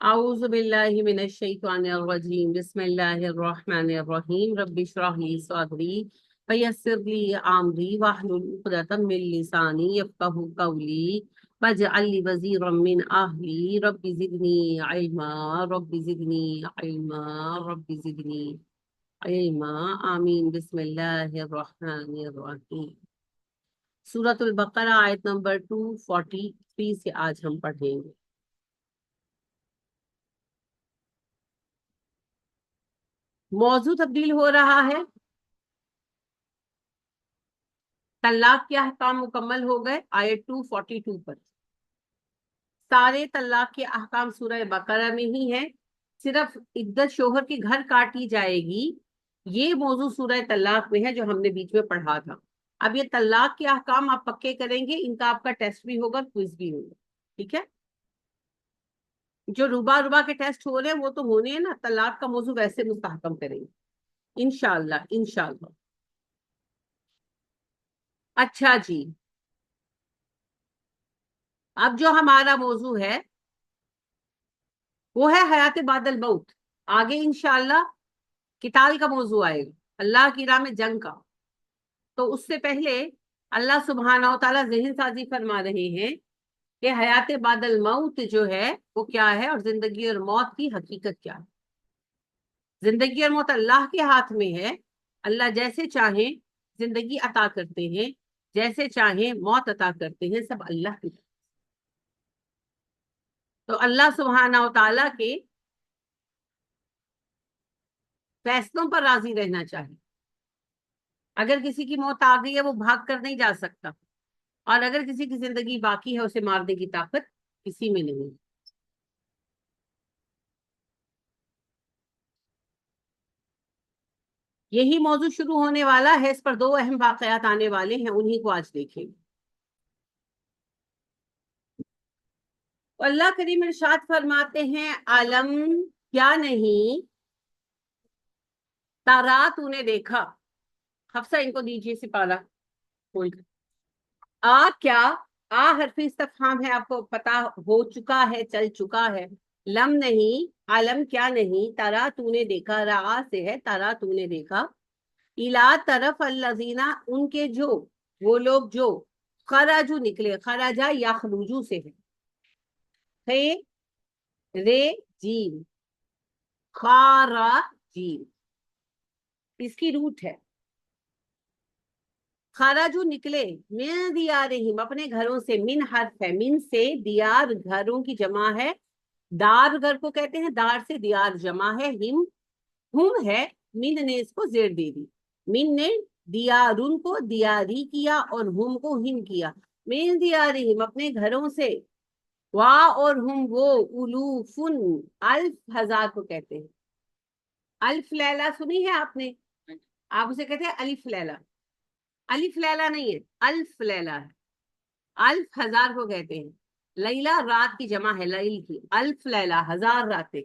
أعوذ بالله من الشيطان الرجيم بسم الله الرحمن الرحيم رب اشرح لي صدري ويسر لي أمري واحلل عقدة من لساني يفقهوا قولي واجعل لي وزيرا من أهلي رب زدني علما رب زدني علما رب زدني علما آمین بسم اللہ الرحمن الرحیم۔ سورۃ البقرہ آیت نمبر 243 سے آج ہم پڑھیں گے۔ موضوع تبدیل ہو رہا ہے، طلاق کے احکام مکمل ہو گئے آیت 242 پر۔ سارے طلاق کے احکام سورہ بقرہ میں ہی ہیں، صرف عدت شوہر کے گھر کاٹی جائے گی، یہ موضوع سورہ طلاق میں ہے جو ہم نے بیچ میں پڑھا تھا۔ اب یہ طلاق کے احکام آپ پکے کریں گے، ان کا آپ کا ٹیسٹ بھی ہوگا، کوئز بھی ہوگا، ٹھیک ہے؟ جو ربا کے ٹیسٹ ہو رہے ہیں وہ تو ہونے ہیں نا، طلاق کا موضوع ویسے مستحکم کریں گے انشاءاللہ انشاءاللہ۔ اچھا جی، اب جو ہمارا موضوع ہے وہ ہے حیات بعد الموت۔ آگے انشاءاللہ قتال کا موضوع آئے گا، اللہ کی راہ میں جنگ کا۔ تو اس سے پہلے اللہ سبحانہ و تعالیٰ ذہن سازی فرما رہے ہیں کہ حیات بعد الموت جو ہے وہ کیا ہے، اور زندگی اور موت کی حقیقت کیا ہے۔ زندگی اور موت اللہ کے ہاتھ میں ہے، اللہ جیسے چاہیں زندگی عطا کرتے ہیں، جیسے چاہیں موت عطا کرتے ہیں، سب اللہ کی طرف۔ تو اللہ سبحانہ و تعالیٰ کے فیصلوں پر راضی رہنا چاہیے۔ اگر کسی کی موت آ گئی ہے وہ بھاگ کر نہیں جا سکتا، اور اگر کسی کی زندگی باقی ہے اسے مارنے کی طاقت کسی میں نہیں۔ یہی موضوع شروع ہونے والا ہے، اس پر دو اہم واقعات آنے والے ہیں، انہی کو آج دیکھیں گے۔ اللہ کریم ارشاد فرماتے ہیں، عالم کیا نہیں تارا تو نے دیکھا۔ حفصہ ان کو دیجیے سپارہ کھول کر۔ کیا حرف استفہام ہے، آپ کو پتا ہو چکا ہے، چل چکا ہے۔ لم نہیں، عالم کیا نہیں تارا تو نے دیکھا، را سے ہے تارا تو نے دیکھا، الا طرف الذین ان کے جو، وہ لوگ جو، خرجو نکلے، خرجا یا خروجو سے ہے، رے جیم، خارا جیم، اس کی روٹ ہے۔ خرجو نکلے، من دیارہم اپنے گھروں سے، من حرف ہے، من سے، دیار گھروں کی جمع ہے، دار گھر کو کہتے ہیں، دار سے دیار جمع ہے، ہم ہے، من نے اس کو زیر دے دی، من نے دیارن کو دیاری کیا اور ہم کو ہم کیا، من دیارہم اپنے گھروں سے، وا اور ہم وہ، الوفن الف ہزار کو کہتے ہیں۔ الف لیلہ سنی ہے آپ نے؟ آپ اسے کہتے ہیں الف لیلہ، الف لیلہ نہیں ہے، الف لیلہ ہے، الف ہزار کو کہتے ہیں۔ لیلہ رات کی جمع ہے، لیل کی، الف لیلہ ہزار راتیں۔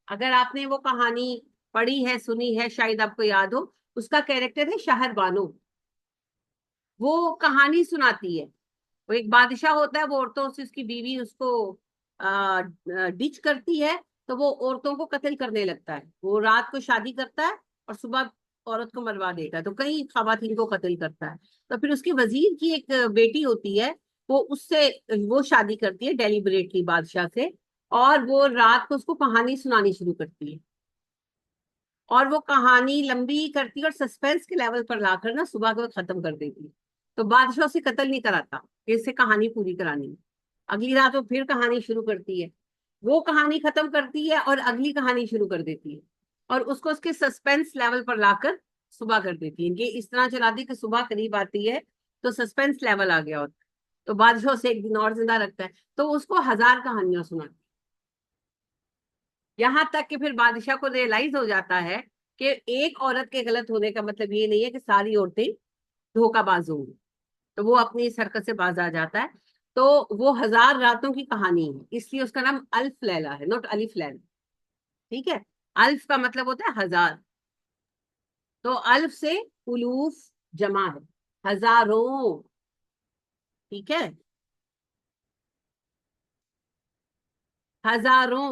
اگر آپ نے وہ کہانی پڑھی ہے، سنی ہے، شاید آپ کو یاد ہو، اس کا کیریکٹر ہے شہر بانو۔ وہ کہانی سناتی ہے، وہ ایک بادشاہ ہوتا ہے، وہ عورتوں سے، اس کی بیوی اس کو ڈچ کرتی ہے تو وہ عورتوں کو قتل کرنے لگتا ہے۔ وہ رات کو شادی کرتا ہے اور صبح عورت کو مروا دیتا ہے، تو کئی خواتین کو قتل کرتا ہے۔ تو پھر اس کے وزیر کی ایک بیٹی ہوتی ہے، وہ اس سے وہ شادی کرتی ہے ڈیلیبریٹلی بادشاہ سے، اور وہ رات کو اس کو کہانی سنانی شروع کرتی ہے، اور وہ کہانی لمبی کرتی ہے اور سسپینس کے لیول پر لا کر نا صبح کو ختم کر دیتی ہے۔ تو بادشاہ اسے قتل نہیں کراتا کہ اسے کہانی پوری کرانی ہے۔ اگلی رات وہ پھر کہانی شروع کرتی ہے، وہ کہانی ختم کرتی ہے اور اگلی کہانی شروع کر دیتی ہے، اور اس کو اس کے سسپینس لیول پر لا کر صبح کر دیتی ہے۔ یہ اس طرح چلاتی کہ صبح قریب آتی ہے تو سسپینس لیول آ گیا ہوتا ہے، تو بادشاہ اسے ایک دن اور زندہ رکھتا ہے، تو اس کو ہزار کہانیاں سناتی ہے، یہاں تک کہ پھر بادشاہ کو ریئلائز ہو جاتا ہے کہ ایک عورت کے غلط ہونے کا مطلب یہ نہیں ہے کہ ساری عورتیں دھوکہ باز ہوں گی، تو وہ اپنی اس حرکت سے باز آ جاتا ہے۔ تو وہ ہزار راتوں کی کہانی ہے، اس لیے اس کا نام الف لیلہ ہے، نوٹ الف لیلہ، ٹھیک ہے؟ الف کا مطلب ہوتا ہے ہزار، تو الف سے الوف جمع ہے، ہزاروں، ٹھیک ہے؟ ہزاروں،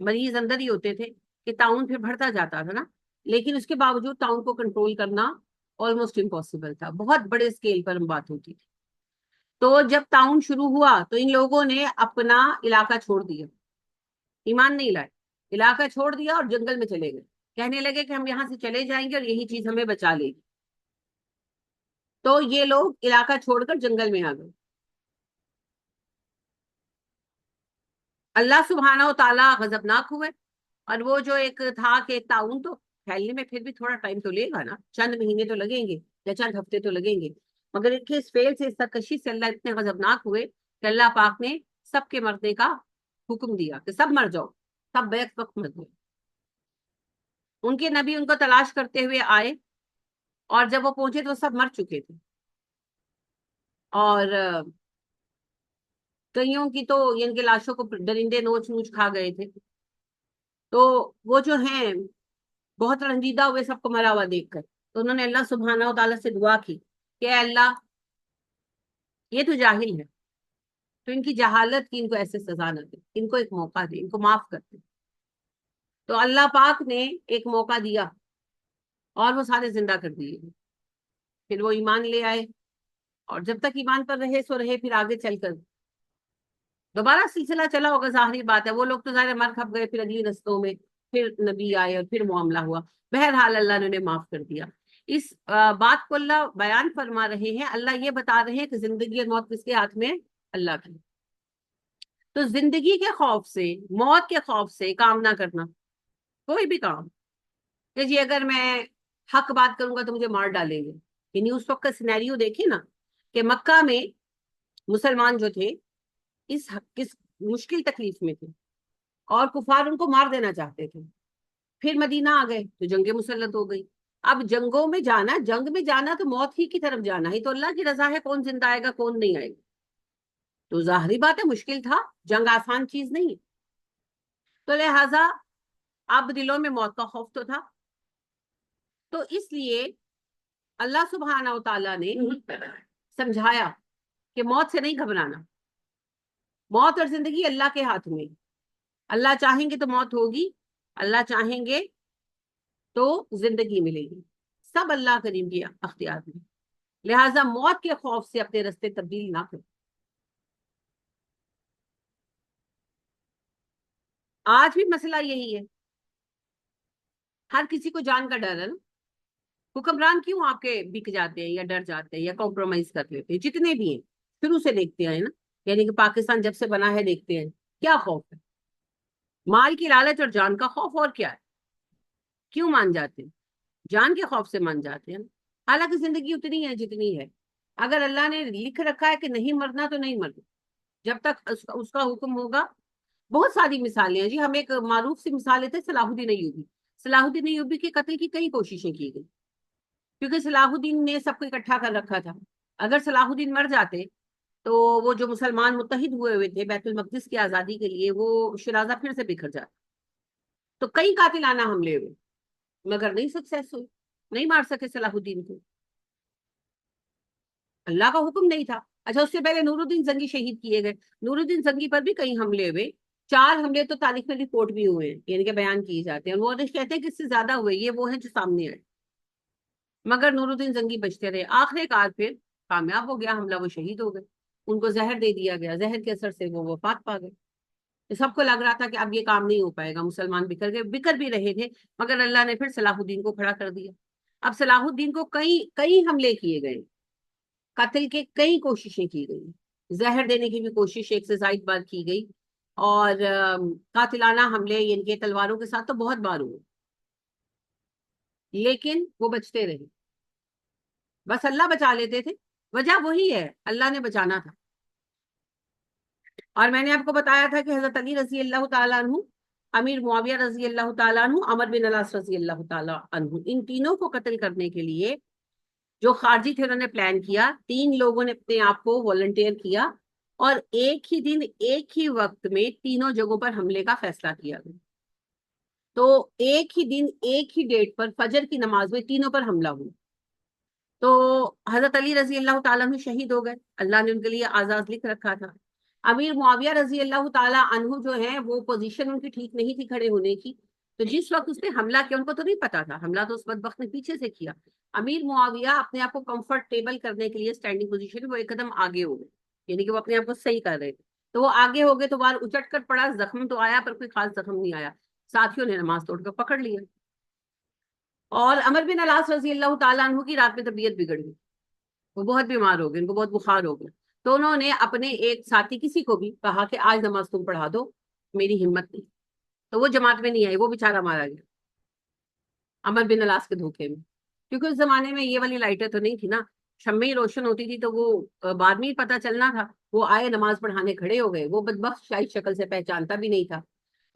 مریض اندر ہی ہوتے تھے کہ تعاون پھر بڑھتا جاتا تھا نا، لیکن اس کے باوجود تعاون کو کنٹرول کرنا آلموسٹ امپاسبل تھا، بہت بڑے اسکیل پر ہم بات ہوتی تھی۔ تو جب تعاون شروع ہوا تو ان لوگوں نے اپنا علاقہ چھوڑ دیا، ایمان نہیں لائے، علاقہ چھوڑ دیا اور جنگل میں چلے گئے، کہنے لگے کہ ہم یہاں سے چلے جائیں گے اور یہی چیز ہمیں بچا لے گی۔ تو یہ لوگ علاقہ چھوڑ کر جنگل میں آ گئے۔ اللہ سبحانہ و تعالیٰ غضبناک ہوئے، اور وہ جو ایک تھا کہ تعاون تو پھیلنے میں پھر بھی تھوڑا ٹائم تو لے گا نا، چند مہینے تو لگیں گے یا چند ہفتے تو لگیں گے، مگر ان کے اس فیل سے، اس سرکشی سے اللہ اتنے غضبناک ہوئے کہ اللہ پاک نے سب کے مرنے کا حکم دیا کہ سب مر جاؤ، سب بیک وقت مر گئے۔ ان کے نبی ان کو تلاش کرتے ہوئے آئے، اور جب وہ پہنچے تو سب مر چکے تھے، اور کئیوں کی تو ان کے لاشوں کو درندے نوچ نوچ کھا گئے تھے۔ تو وہ جو ہیں بہت رنجیدہ ہوئے سب کو مرا ہوا دیکھ کر، تو انہوں نے اللہ سبحانہ و تعالیٰ سے دعا کی کہ اے اللہ، یہ تو جاہل ہے، تو ان کی جہالت کی ان کو ایسے سزا نہ دے، ان کو ایک موقع دے، ان کو معاف کر دے۔ تو اللہ پاک نے ایک موقع دیا اور وہ سارے زندہ کر دیے، پھر وہ ایمان لے آئے، اور جب تک ایمان پر رہے سو رہے، پھر آگے چل کر دوبارہ سلسلہ چلا ہوگا، ظاہری بات ہے، وہ لوگ تو ظاہر مر کھپ گئے، پھر اگلی نسلوں میں پھر نبی آئے اور پھر معاملہ ہوا، بہرحال اللہ نے انہیں معاف کر دیا۔ اس بات کو اللہ بیان فرما رہے ہیں، اللہ یہ بتا رہے ہیں کہ زندگی اور موت کس کے ہاتھ میں؟ اللہ کے۔ تو زندگی کے خوف سے، موت کے خوف سے کام نہ کرنا، کوئی بھی کام کہ جی اگر میں حق بات کروں گا تو مجھے مار ڈالیں گے، یعنی اس وقت کا سینیریو دیکھیں نا کہ مکہ میں مسلمان جو تھے کس مشکل تکلیف میں تھے، اور کفار ان کو مار دینا چاہتے تھے۔ پھر مدینہ آ گئے تو جنگ مسلط ہو گئی۔ اب جنگوں میں جانا، جنگ میں جانا تو موت ہی کی طرف جانا ہی تو اللہ کی رضا ہے، کون زندہ آئے گا کون نہیں آئے گا، تو ظاہری بات ہے مشکل تھا، جنگ آسان چیز نہیں ہے، تو لہٰذا اب دلوں میں موت کا خوف تو تھا۔ تو اس لیے اللہ سبحانہ و تعالیٰ نے سمجھایا کہ موت سے نہیں گھبرانا، موت اور زندگی اللہ کے ہاتھ میں، اللہ چاہیں گے تو موت ہوگی، اللہ چاہیں گے تو زندگی ملے گی، سب اللہ کریم کے اختیار میں، لہٰذا موت کے خوف سے اپنے رستے تبدیل نہ کرو۔ آج بھی مسئلہ یہی ہے، ہر کسی کو جان کا ڈر ہے نا، حکمران کیوں آپ کے بک جاتے ہیں یا ڈر جاتے ہیں یا کمپرومائز کر لیتے ہیں، جتنے بھی ہیں شروع سے دیکھتے ہیں نا، یعنی کہ پاکستان جب سے بنا ہے دیکھتے ہیں کیا خوف ہے، مال کی لالچ اور جان کا خوف، اور کیا ہے، کیوں مان جاتے ہیں؟ جان کے خوف سے مان جاتے ہیں، حالانکہ زندگی اتنی ہے جتنی ہے، اگر اللہ نے لکھ رکھا ہے کہ نہیں مرنا تو نہیں مرنا، جب تک اس کا حکم ہوگا۔ بہت ساری مثالیں ہیں جی، ہم ایک معروف سی مثال لیتے ہیں، صلاح الدین ایوبی، صلاح الدین ایوبی کے قتل کی کئی کوششیں کی گئی، کیونکہ صلاح الدین نے سب کو اکٹھا کر رکھا تھا، اگر صلاح الدین مر جاتے تو وہ جو مسلمان متحد ہوئے تھے بیت المقدس کی آزادی کے لیے، وہ شرازہ پھر سے بکھر جاتا، تو کئی قاتلانہ حملے ہوئے مگر نہیں سکسیس ہوئے، نہیں مار سکے صلاح الدین کو، اللہ کا حکم نہیں تھا۔ اچھا، اس سے پہلے نور الدین زنگی شہید کیے گئے، نور الدین زنگی پر بھی کئی حملے ہوئے، 4 حملے تو تاریخ میں رپورٹ بھی ہوئے ہیں، یعنی کہ بیان کیے جاتے ہیں، وہ کہتے ہیں کہ اس سے زیادہ ہوئے، یہ وہ ہیں جو سامنے آئے، مگر نور الدین زنگی بچتے رہے، آخر کار پھر کامیاب ہو گیا حملہ، وہ شہید ہو گئے، ان کو زہر دے دیا گیا، زہر کے اثر سے وہ وفات پا گئے۔ سب کو لگ رہا تھا کہ اب یہ کام نہیں ہو پائے گا، مسلمان بکھر گئے، بکھر بھی رہے تھے، مگر اللہ نے پھر صلاح الدین کو کھڑا کر دیا۔ اب صلاح الدین کو کئی کئی حملے کیے گئے، قتل کے کئی کوششیں کی گئی، زہر دینے کی بھی کوشش ایک سے زائد بار کی گئی، اور قاتلانہ حملے یعنی کہ تلواروں کے ساتھ تو بہت بار ہوئے، لیکن وہ بچتے رہے، بس اللہ بچا لیتے تھے، وجہ وہی ہے، اللہ نے بچانا تھا۔ اور میں نے آپ کو بتایا تھا کہ حضرت علی رضی اللہ تعالیٰ عنہ، امیر معاویہ رضی اللہ تعالیٰ عنہ، عمر بن العاص رضی اللہ تعالیٰ عنہ، ان تینوں کو قتل کرنے کے لیے جو خارجی تھے انہوں نے پلان کیا، 3 لوگوں نے اپنے آپ کو والنٹیئر کیا، اور ایک ہی دن ایک ہی وقت میں تینوں جگہوں پر حملے کا فیصلہ کیا گیا۔ تو ایک ہی دن ایک ہی ڈیٹ پر فجر کی نماز میں تینوں پر حملہ ہوا، تو حضرت علی رضی اللہ تعالیٰ عنہ شہید ہو گئے، اللہ نے ان کے لیے اعزاز لکھ رکھا تھا۔ امیر معاویہ رضی اللہ تعالیٰ عنہ جو ہیں وہ پوزیشن ان کی ٹھیک نہیں تھی کھڑے ہونے کی، تو جس وقت اس نے حملہ کیا ان کو تو نہیں پتا تھا، حملہ تو اس بدبخت نے پیچھے سے کیا. امیر معاویہ اپنے آپ کو کمفرٹیبل کرنے کے لیے اسٹینڈنگ پوزیشن وہ ایک قدم آگے ہو گئے، یعنی کہ وہ اپنے آپ کو صحیح کر رہے تھے، تو وہ آگے ہو گئے تو بار اچٹ کر پڑا، زخم تو آیا پر کوئی خاص زخم نہیں آیا. ساتھیوں نے نماز توڑ کر پکڑ لیا. اور عمر بن العاص رضی اللہ تعالیٰ عنہ کی رات میں طبیعت بگڑ گئی، وہ بہت بیمار ہو گئے، ان کو بہت بخار ہو گیا، تو انہوں نے اپنے ایک ساتھی کسی کو بھی کہا کہ آج نماز تم پڑھا دو، میری ہمت نہیں. تو وہ جماعت میں نہیں آئی، وہ بےچارا مارا گیا عمر بن العاص کے دھوکے میں. کیونکہ اس زمانے میں یہ والی لائٹیں تو نہیں تھی نا، شمع ہی روشن ہوتی تھی، تو وہ بعد میں ہی پتا چلنا تھا. وہ آئے نماز پڑھانے کھڑے ہو گئے، وہ بدبخت شاید شکل سے پہچانتا بھی نہیں تھا،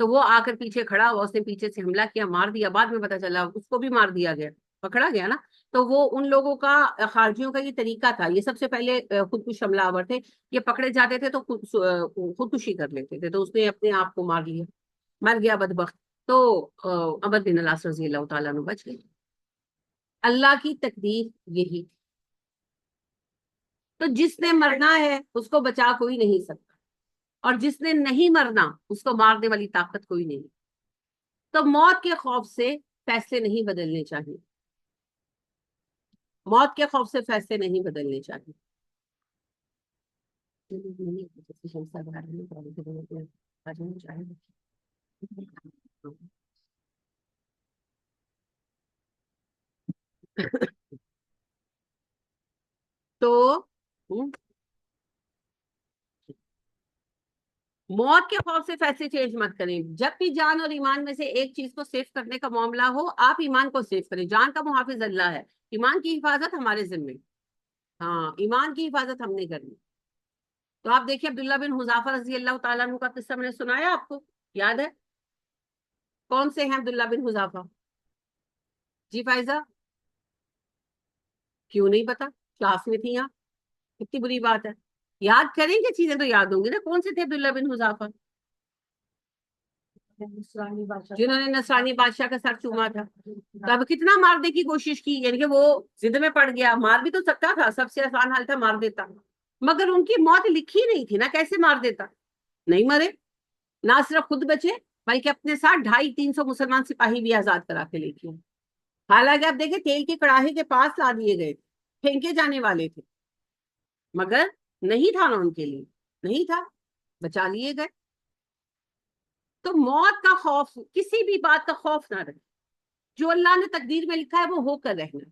تو وہ آ کر پیچھے کھڑا ہوا، اس نے پیچھے سے حملہ کیا، مار دیا. بعد میں پتا چلا اس کو بھی مار دیا گیا، پکڑا گیا نا. تو وہ ان لوگوں کا، خارجیوں کا یہ طریقہ تھا، یہ سب سے پہلے خودکش حملہ آور تھے. یہ پکڑے جاتے تھے تو خودکشی کر لیتے تھے، تو اس نے اپنے آپ کو مار لیا، مر گیا بدبخت. تو عمر بن العاص رضی اللہ تعالیٰ عنہ بچ گئے. اللہ کی تقدیر یہی. تو جس نے مرنا ہے اس کو بچا کوئی نہیں سکتا، اور جس نے نہیں مرنا اس کو مارنے والی طاقت کوئی نہیں. تو موت کے خوف سے فیصلے نہیں بدلنے چاہیے، موت کے خوف سے فیصلے نہیں بدلنے چاہیے. تو موت کے خوف سے فیصلے چینج مت کریں. جب بھی جان اور ایمان میں سے ایک چیز کو سیف کرنے کا معاملہ ہو، آپ ایمان کو سیف کریں. جان کا محافظ اللہ ہے، ایمان کی حفاظت ہمارے ذمے. ہاں، ایمان کی حفاظت ہم نے کرنی. تو آپ دیکھیے عبداللہ بن حذافہ رضی اللہ تعالیٰ عنہ کا قصہ میں نے سنایا آپ کو، یاد ہے؟ کون سے ہیں عبداللہ بن حذافہ؟ جی فائزہ، کیوں نہیں پتا؟ کلاس میں تھی آپ، کتنی بری بات ہے. یاد کریں گے چیزیں تو یاد ہوں گی نا. کون سے تھے عبداللہ بن حذافہ؟ جنہوں نے نصرانی بادشاہ کا سر چوما تھا. تو اب کتنا مارنے کی کوشش کی، یعنی کہ وہ ضد میں پڑ گیا. مار بھی تو سکتا تھا، سب سے آسان حال تھا مار دیتا، مگر ان کی موت لکھی نہیں تھی نا، کیسے مار دیتا. نہیں مرے، نہ صرف خود بچے بلکہ اپنے ساتھ 250-300 مسلمان سپاہی بھی آزاد کرا کے لے کے. حالانکہ آپ دیکھیں تیل کی کڑاہی کے پاس لا دیے گئے، پھینکے جانے والے تھے، مگر نہیں تھا نا ان کے لیے، نہیں تھا، بچا لیے گئے. تو موت کا خوف، کسی بھی بات کا خوف نہ رکھے. جو اللہ نے تقدیر میں لکھا ہے وہ ہو کر رہنا.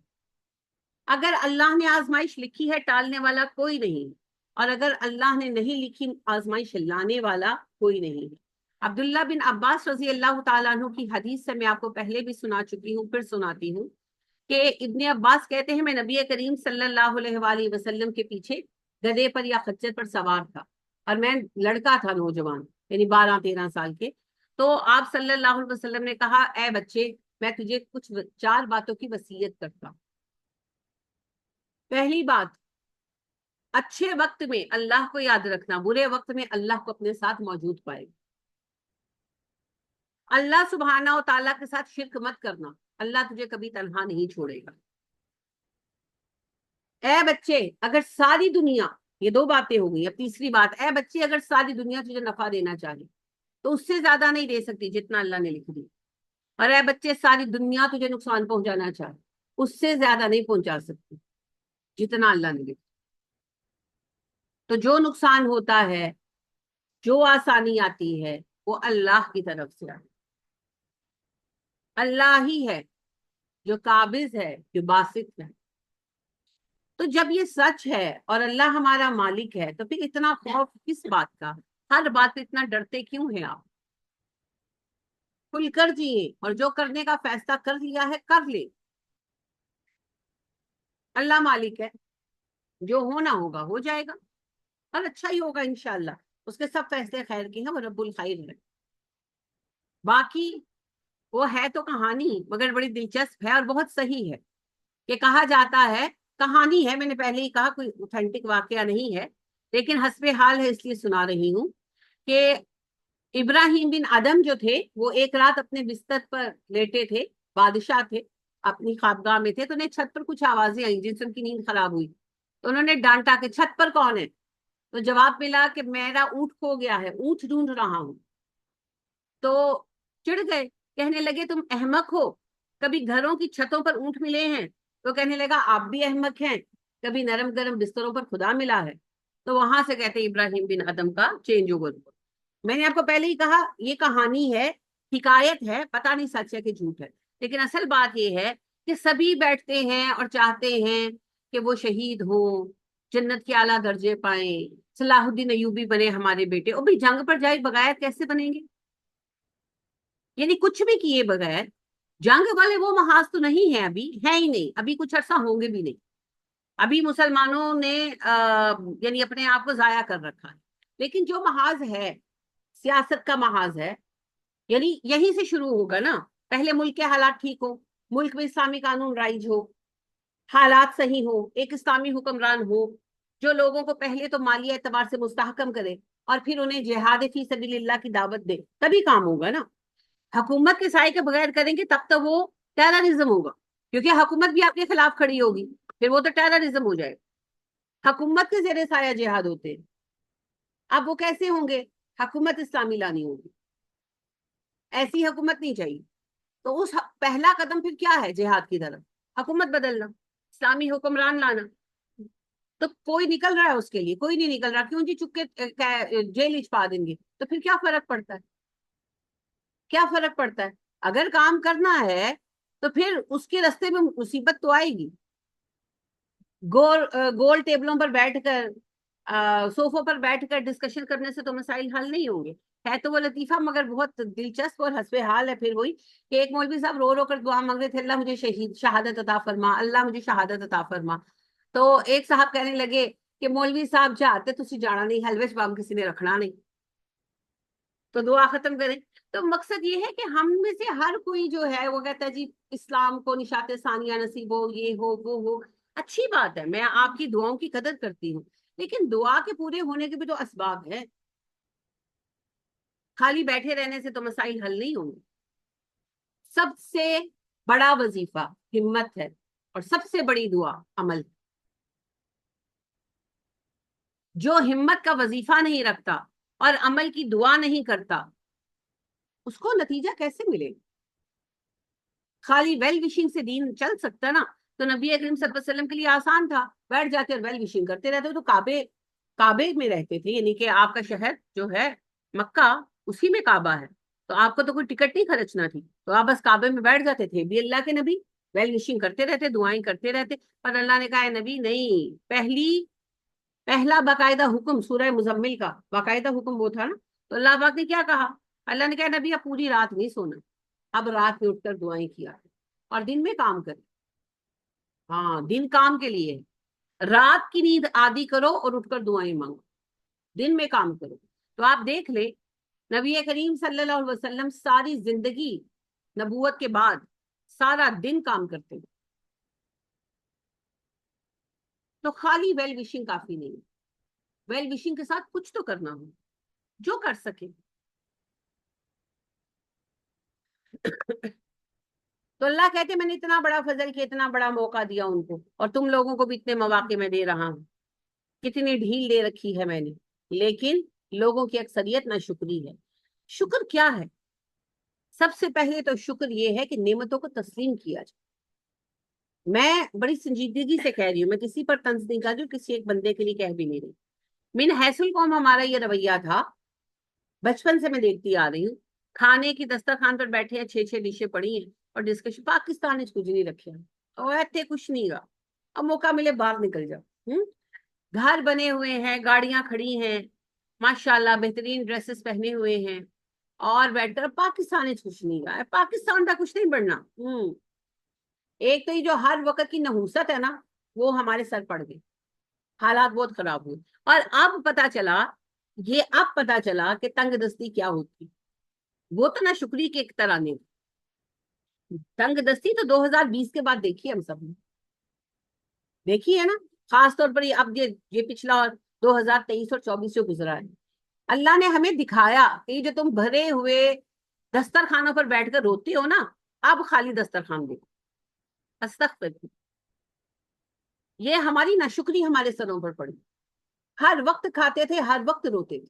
اگر اللہ نے آزمائش لکھی ہے ٹالنے والا کوئی نہیں، اور اگر اللہ نے نہیں لکھی آزمائش لانے والا کوئی نہیں. عبداللہ بن عباس رضی اللہ تعالیٰ عنہ کی حدیث سے میں آپ کو پہلے بھی سنا چکی ہوں، پھر سناتی ہوں، کہ ابن عباس کہتے ہیں میں نبی کریم صلی اللہ علیہ وآلہ وسلم کے پیچھے گدھے پر یا خچر پر سوار تھا، اور میں لڑکا تھا، نوجوان، یعنی 12-13 سال کے. تو آپ صلی اللہ علیہ وسلم نے کہا اے بچے، میں تجھے کچھ 4 باتوں کی وصیت کرتا ہوں. پہلی بات، اچھے وقت میں اللہ کو یاد رکھنا، برے وقت میں اللہ کو اپنے ساتھ موجود پائے. اللہ سبحانہ و تعالیٰ کے ساتھ شرک مت کرنا، اللہ تجھے کبھی تنہا نہیں چھوڑے گا. اے بچے اگر ساری دنیا، یہ 2 باتیں ہو گئی، اب تیسری بات، اے بچے اگر ساری دنیا تجھے نفع دینا چاہے تو اس سے زیادہ نہیں دے سکتی جتنا اللہ نے لکھ دی. اور اے بچے ساری دنیا تجھے نقصان پہنچانا چاہے اس سے زیادہ نہیں پہنچا سکتی جتنا اللہ نے لکھا. تو جو نقصان ہوتا ہے، جو آسانی آتی ہے، وہ اللہ کی طرف سے آتی. اللہ ہی ہے جو قابض ہے، جو باسط ہے. تو جب یہ سچ ہے اور اللہ ہمارا مالک ہے تو پھر اتنا خوف کس بات کا؟ ہر بات پہ اتنا ڈرتے کیوں ہیں آپ؟ کھل کر جیے، اور جو کرنے کا فیصلہ کر لیا ہے کر لے. اللہ مالک ہے، جو ہونا ہوگا ہو جائے گا، اور اچھا ہی ہوگا انشاءاللہ. اس کے سب فیصلے خیر کے ہیں، وہ رب الخیر ہے. باقی وہ ہے تو کہانی، مگر بڑی دلچسپ ہے اور بہت صحیح ہے. کہ کہا جاتا ہے، کہانی ہے، میں نے پہلے ہی کہا کوئی اوتھینٹک واقعہ نہیں ہے، لیکن حسب حال ہے اس لیے سنا رہی ہوں، کہ ابراہیم بن آدم جو تھے وہ ایک رات اپنے بستر پر لیٹے تھے، بادشاہ تھے، اپنی خوابگاہ میں تھے، تو انہیں چھت پر کچھ آوازیں آئیں جن سے ان کی نیند خراب ہوئی. تو انہوں نے ڈانٹا کہ چھت پر کون ہے؟ تو جواب ملا کہ میرا اونٹ کھو گیا ہے، اونٹ ڈھونڈ رہا ہوں۔ تو چڑ گئے، کہنے لگے تم احمق ہو، کبھی گھروں کی چھتوں پر اونٹ ملے ہیں؟ تو کہنے لگا آپ بھی احمق ہیں، کبھی نرم گرم بستروں پر خدا ملا ہے؟ تو وہاں سے کہتے ابراہیم بن ادم کا چینج اوور ہوا۔ میں نے آپ کو پہلے ہی کہا یہ کہانی ہے، حکایت ہے، پتہ نہیں سچ ہے کہ جھوٹ ہے، لیکن اصل بات یہ ہے کہ سبھی بیٹھتے ہیں اور چاہتے ہیں کہ وہ شہید ہوں، جنت کے اعلیٰ درجے پائیں، صلاح الدین ایوبی بنے ہمارے بیٹے۔ اور بھی جنگ پر جائے بغیر کیسے بنیں گے؟ یعنی کچھ بھی کیے بغیر، جنگ والے وہ محاذ تو نہیں ہے، ابھی ہے ہی نہیں، ابھی کچھ عرصہ ہوں گے بھی نہیں۔ ابھی مسلمانوں نے یعنی اپنے آپ کو ضائع کر رکھا ہے، لیکن جو محاذ ہے سیاست کا محاذ ہے، یعنی یہیں سے شروع ہوگا نا۔ پہلے ملک کے حالات ٹھیک ہو، ملک میں اسلامی قانون رائج ہو، حالات صحیح ہو، ایک اسلامی حکمران ہو جو لوگوں کو پہلے تو مالی اعتبار سے مستحکم کرے اور پھر انہیں جہاد فی سبیل اللہ کی دعوت دے، تبھی کام ہوگا نا۔ حکومت کے سائے کے بغیر کریں گے تب تو وہ ٹیررزم ہوگا، کیونکہ حکومت بھی آپ کے خلاف کھڑی ہوگی، پھر وہ تو ٹیررزم ہو جائے گا۔ حکومت کے زیر سایہ جہاد ہوتے ہیں، اب وہ کیسے ہوں گے؟ حکومت اسلامی لانی ہوگی، ایسی حکومت نہیں چاہیے۔ تو اس پہلا قدم پھر کیا ہے جہاد کی طرف؟ حکومت بدلنا، اسلامی حکمران لانا۔ تو کوئی نکل رہا ہے اس کے لیے؟ کوئی نہیں نکل رہا، کیوں جی؟ چپ کے جیل پا دیں گے تو پھر کیا فرق پڑتا ہے؟ کیا فرق پڑتا ہے؟ اگر کام کرنا ہے تو پھر اس کے راستے میں مصیبت تو آئے گی۔ گول ٹیبلوں پر بیٹھ کر، صوفوں پر بیٹھ کر ڈسکشن کرنے سے تو مسائل حل نہیں ہوں گے۔ ہے تو وہ لطیفہ مگر بہت دلچسپ اور حسب حال ہے پھر وہی کہ ایک مولوی صاحب رو رو کر دعا مانگ رہے تھے، اللہ مجھے شہادت عطا فرما، اللہ مجھے شہادت عطا فرما۔ تو ایک صاحب کہنے لگے کہ مولوی صاحب جاتے تسی جانا نہیں، حلوے چ کسی نے رکھنا نہیں، تو دعا ختم کریں۔ تو مقصد یہ ہے کہ ہم میں سے ہر کوئی جو ہے وہ کہتا ہے جی اسلام کو نشاط ثانیہ نصیب ہو، یہ ہو وہ ہو، اچھی بات ہے، میں آپ کی دعاؤں کی قدر کرتی ہوں، لیکن دعا کے پورے ہونے کے بھی تو اسباب ہیں۔ خالی بیٹھے رہنے سے تو مسائل حل نہیں ہوں گے۔ سب سے بڑا وظیفہ ہمت ہے، اور سب سے بڑی دعا عمل۔ جو ہمت کا وظیفہ نہیں رکھتا اور عمل کی دعا نہیں کرتا، اس کو نتیجہ کیسے ملے؟ خالی ویل وشنگ سے دین چل سکتا نا؟ تو نبی اکرم صلی اللہ علیہ وسلم کے لیے آسان تھا، بیٹھ جاتے اور ویل وشنگ کرتے رہتے، تو کعبے میں رہتے تھے، یعنی کہ آپ کا شہر جو ہے مکہ، اسی میں کعبہ ہے، تو آپ کو تو کوئی ٹکٹ نہیں خرچنا تھی، تو آپ بس کعبے میں بیٹھ جاتے تھے، بھی اللہ کے نبی ویل وشنگ کرتے رہتے، دعائیں کرتے رہتے۔ پر اللہ نے کہا ہے نبی نہیں، پہلا باقاعدہ حکم سورہ مزمل کا باقاعدہ حکم وہ تھا نا، تو اللہ پاک نے کیا کہا؟ اللہ نے کہا نبی اب پوری رات نہیں سونا، اب رات میں اٹھ کر دعائیں کیا اور دن میں کام کرے۔ ہاں، دن کام کے لیے، رات کی نیند آدھی کرو اور اٹھ کر دعائیں مانگو، دن میں کام کرو۔ تو آپ دیکھ لیں نبی کریم صلی اللہ علیہ وسلم ساری زندگی نبوت کے بعد سارا دن کام کرتے ہیں، تو خالی ویل وشنگ کافی نہیں، ویل وشنگ کے ساتھ کچھ تو کرنا ہو جو کر سکے۔ تو اللہ کہتے میں نے اتنا بڑا فضل کیا، اتنا بڑا موقع دیا ان کو، اور تم لوگوں کو بھی اتنے مواقع میں دے رہا ہوں، کتنی ڈھیل دے رکھی ہے میں نے، لیکن لوگوں کی اکثریت نہ شکری ہے۔ شکر کیا ہے؟ سب سے پہلے تو شکر یہ ہے کہ نعمتوں کو تسلیم کیا جائے۔ میں بڑی سنجیدگی سے کہہ رہی ہوں، میں کسی پر طنز نہیں کر رہی ہوں، کسی ایک بندے کے لیے کہہ بھی نہیں رہی۔ من حیث القوم ہمارا یہ رویہ تھا، بچپن سے میں دیکھتی آ رہی ہوں، کھانے کی دسترخوان پر بیٹھے ہیں، 6 ڈشیں پڑی ہیں اور ڈسکشن پاکستان کچھ نہیں رکھا، اور ایتھے کچھ نہیں گا، اب موقع ملے باہر نکل جاؤ۔ گھر بنے ہوئے ہیں، گاڑیاں کھڑی ہیں، ماشاءاللہ بہترین ڈریسز پہنے ہوئے ہیں، اور بیٹھ کر پاکستان کچھ نہیں گا، پاکستان کا کچھ نہیں بڑھنا۔ ایک تو یہ جو ہر وقت کی نحوست ہے نا، وہ ہمارے سر پڑ گئی، حالات بہت خراب ہوئے، اور اب پتا چلا کہ تنگ دستی کیا ہوتی، وہ تو نہ شکری کے ایک طرح نے، تنگ دستی تو 2020 کے بعد دیکھی ہم سب نے، دیکھی ہے نا، خاص طور پر اب یہ پچھلا اور 2023 اور 24 سے گزرا ہے۔ اللہ نے ہمیں دکھایا کہ یہ جو تم بھرے ہوئے دسترخوانوں پر بیٹھ کر روتے ہو نا، اب خالی دسترخوان دیکھو، استغفر، یہ ہماری ناشکری ہمارے سروں پر پڑی۔ ہر وقت کھاتے تھے، ہر وقت روتے تھے.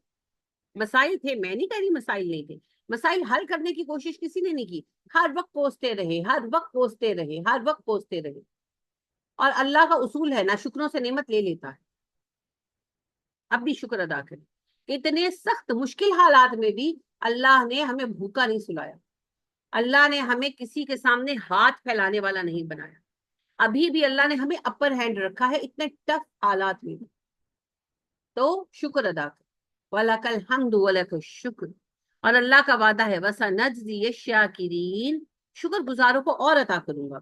مسائل تھے، میں نہیں کہہ رہی مسائل نہیں تھے، مسائل حل کرنے کی کوشش کسی نے نہیں کی. ہر وقت کوستے رہے، ہر وقت کوستے رہے، ہر وقت کوستے رہے. اور اللہ کا اصول ہے، نہ شکروں سے نعمت لے لیتا ہے. اب بھی شکر ادا کریں. اتنے سخت مشکل حالات میں بھی اللہ نے ہمیں بھوکا نہیں سلایا. اللہ نے ہمیں کسی کے سامنے ہاتھ پھیلانے والا نہیں بنایا. ابھی بھی اللہ نے ہمیں اپر ہینڈ رکھا ہے اتنے ٹف حالات میں بھی. تو شکر ادا کر. وَلَكَ الْحَمْدُ وَلَكَ الشُّكْرُ. اور اللہ کا وعدہ ہے وَسَنَجْزِيَ الشَّاكِرِينَ، شکر گزاروں کو اور عطا کروں گا.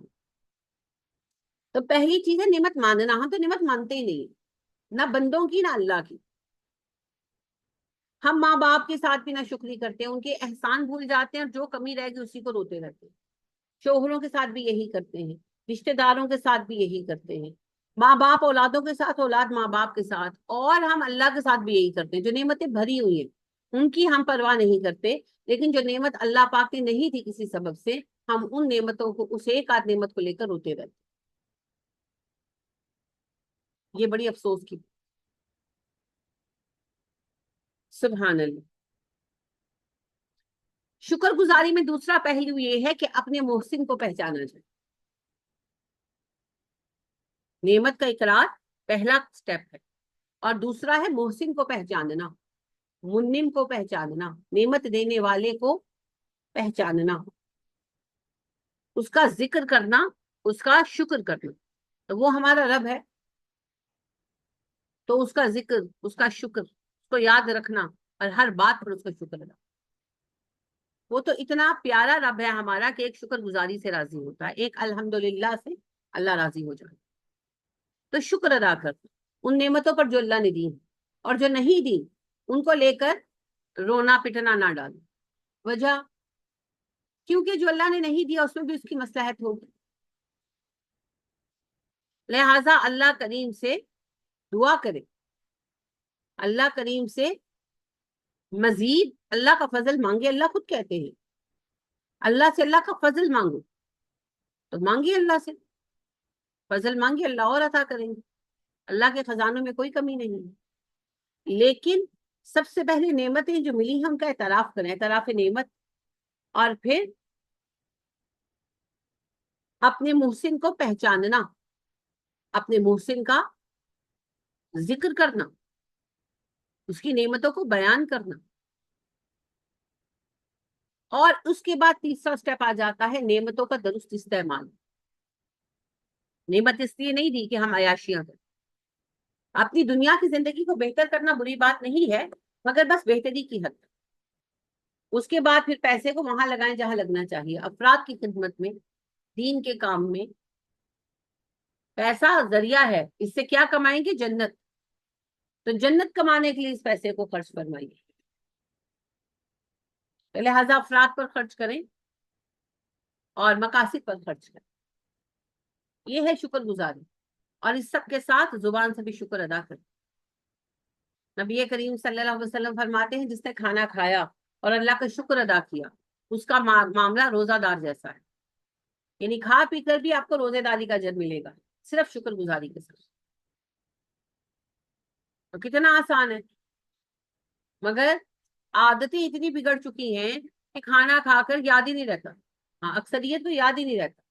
تو پہلی چیز ہے نعمت ماننا. ہم تو نعمت مانتے ہی نہیں، نہ بندوں کی نہ اللہ کی. ہم ماں باپ کے ساتھ بھی نہ شکری کرتے ہیں، ان کے احسان بھول جاتے ہیں، اور جو کمی رہ گئی اسی کو روتے رہتے ہیں. شوہروں کے ساتھ بھی یہی کرتے ہیں، رشتہ داروں کے ساتھ بھی یہی کرتے ہیں، ماں باپ اولادوں کے ساتھ، اولاد ماں باپ کے ساتھ، اور ہم اللہ کے ساتھ بھی یہی کرتے ہیں. جو نعمتیں بھری ہوئی ہیں ان کی ہم پرواہ نہیں کرتے، لیکن جو نعمت اللہ پاک نے نہیں تھی کسی سبب سے، ہم ان نعمتوں کو، اس ایک آدھ نعمت کو لے کر روتے رہتے. یہ بڑی افسوس کی. سبحان اللہ. شکر گزاری میں دوسرا پہلو یہ ہے کہ اپنے محسن کو پہچانا جائے. نعمت کا اقرار پہلا سٹیپ ہے، اور دوسرا ہے محسن کو پہچاننا، منعم کو پہچاننا، نعمت دینے والے کو پہچاننا، اس کا ذکر کرنا، اس کا شکر کرنا. تو وہ ہمارا رب ہے، تو اس کا ذکر، اس کا شکر، اس کو یاد رکھنا، اور ہر بات پر اس کا شکر ادا. وہ تو اتنا پیارا رب ہے ہمارا کہ ایک شکر گزاری سے راضی ہوتا ہے، ایک الحمدللہ سے اللہ راضی ہو جائے. تو شکر ادا کر ان نعمتوں پر جو اللہ نے دی، اور جو نہیں دی ان کو لے کر رونا پٹنا نہ ڈالو. وجہ کیونکہ جو اللہ نے نہیں دیا اس میں بھی اس کی مصلحت ہوگی. لہذا اللہ کریم سے دعا کرے، اللہ کریم سے مزید اللہ کا فضل مانگے. اللہ خود کہتے ہیں اللہ سے اللہ کا فضل مانگو، تو مانگیے اللہ سے فضل، مانگیے اللہ اور عطا کریں گے. اللہ کے خزانوں میں کوئی کمی نہیں ہے. لیکن سب سے پہلے نعمتیں جو ملی ہیں ان کا اعتراف کریں، اعتراف نعمت، اور پھر اپنے محسن کو پہچاننا، اپنے محسن کا ذکر کرنا، اس کی نعمتوں کو بیان کرنا. اور اس کے بعد تیسرا سٹیپ آ جاتا ہے نعمتوں کا درست استعمال. نعمت اس لیے نہیں دی کہ ہم عیاشیاں کریں. اپنی دنیا کی زندگی کو بہتر کرنا بری بات نہیں ہے، مگر بس بہتری کی حد. اس کے بعد پھر پیسے کو وہاں لگائیں جہاں لگنا چاہیے، افراد کی خدمت میں، دین کے کام میں. پیسہ ذریعہ ہے، اس سے کیا کمائیں گے؟ جنت. تو جنت کمانے کے لیے اس پیسے کو خرچ فرمائیے. لہذا افراد پر خرچ کریں اور مقاصد پر خرچ کریں. یہ ہے شکر گزاری. اور اس سب کے ساتھ زبان سے بھی شکر ادا کریں. نبی کریم صلی اللہ علیہ وسلم فرماتے ہیں جس نے کھانا کھایا اور اللہ کا شکر ادا کیا، اس کا معاملہ روزہ دار جیسا ہے. یعنی کھا پی کر بھی آپ کو روزے داری کا اجر ملے گا، صرف شکر گزاری کے ساتھ. تو کتنا آسان ہے. مگر عادتیں اتنی بگڑ چکی ہیں کہ کھانا کھا کر یاد ہی نہیں رہتا. ہاں، اکثریت کو یاد ہی نہیں رہتا،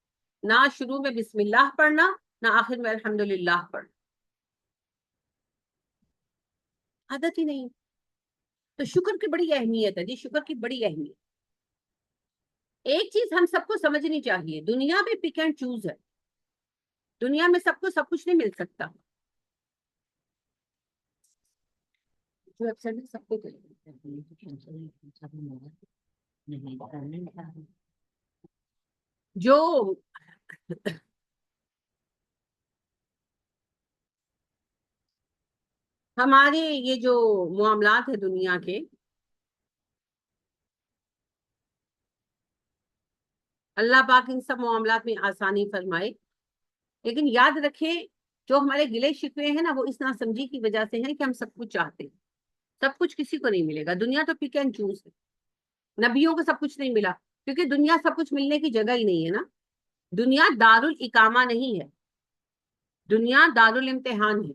نہ شروع میں بسم اللہ پڑھنا، نہ آخر میں الحمدللہ پڑھنا. عادت ہی نہیں. تو شکر کی بڑی اہمیت ہے جی، شکر کی بڑی اہمیت. ایک چیز ہم سب کو سمجھنی چاہیے، دنیا میں پک اینڈ چوز ہے. دنیا میں سب کو سب کچھ نہیں مل سکتا. جو اکثر سب کو جو ہمارے یہ جو معاملات ہیں دنیا کے، اللہ پاک ان سب معاملات میں آسانی فرمائے. لیکن یاد رکھیں جو ہمارے گلے شکوے ہیں نا، وہ اس ناسمجھی کی وجہ سے ہیں کہ ہم سب کچھ چاہتے ہیں. سب کچھ کسی کو نہیں ملے گا. دنیا تو پک اینڈ چوز ہے. نبیوں کو سب کچھ نہیں ملا، کیونکہ دنیا سب کچھ ملنے کی جگہ ہی نہیں ہے نا. دنیا دار الاقامہ نہیں ہے، دنیا دار الامتحان ہے.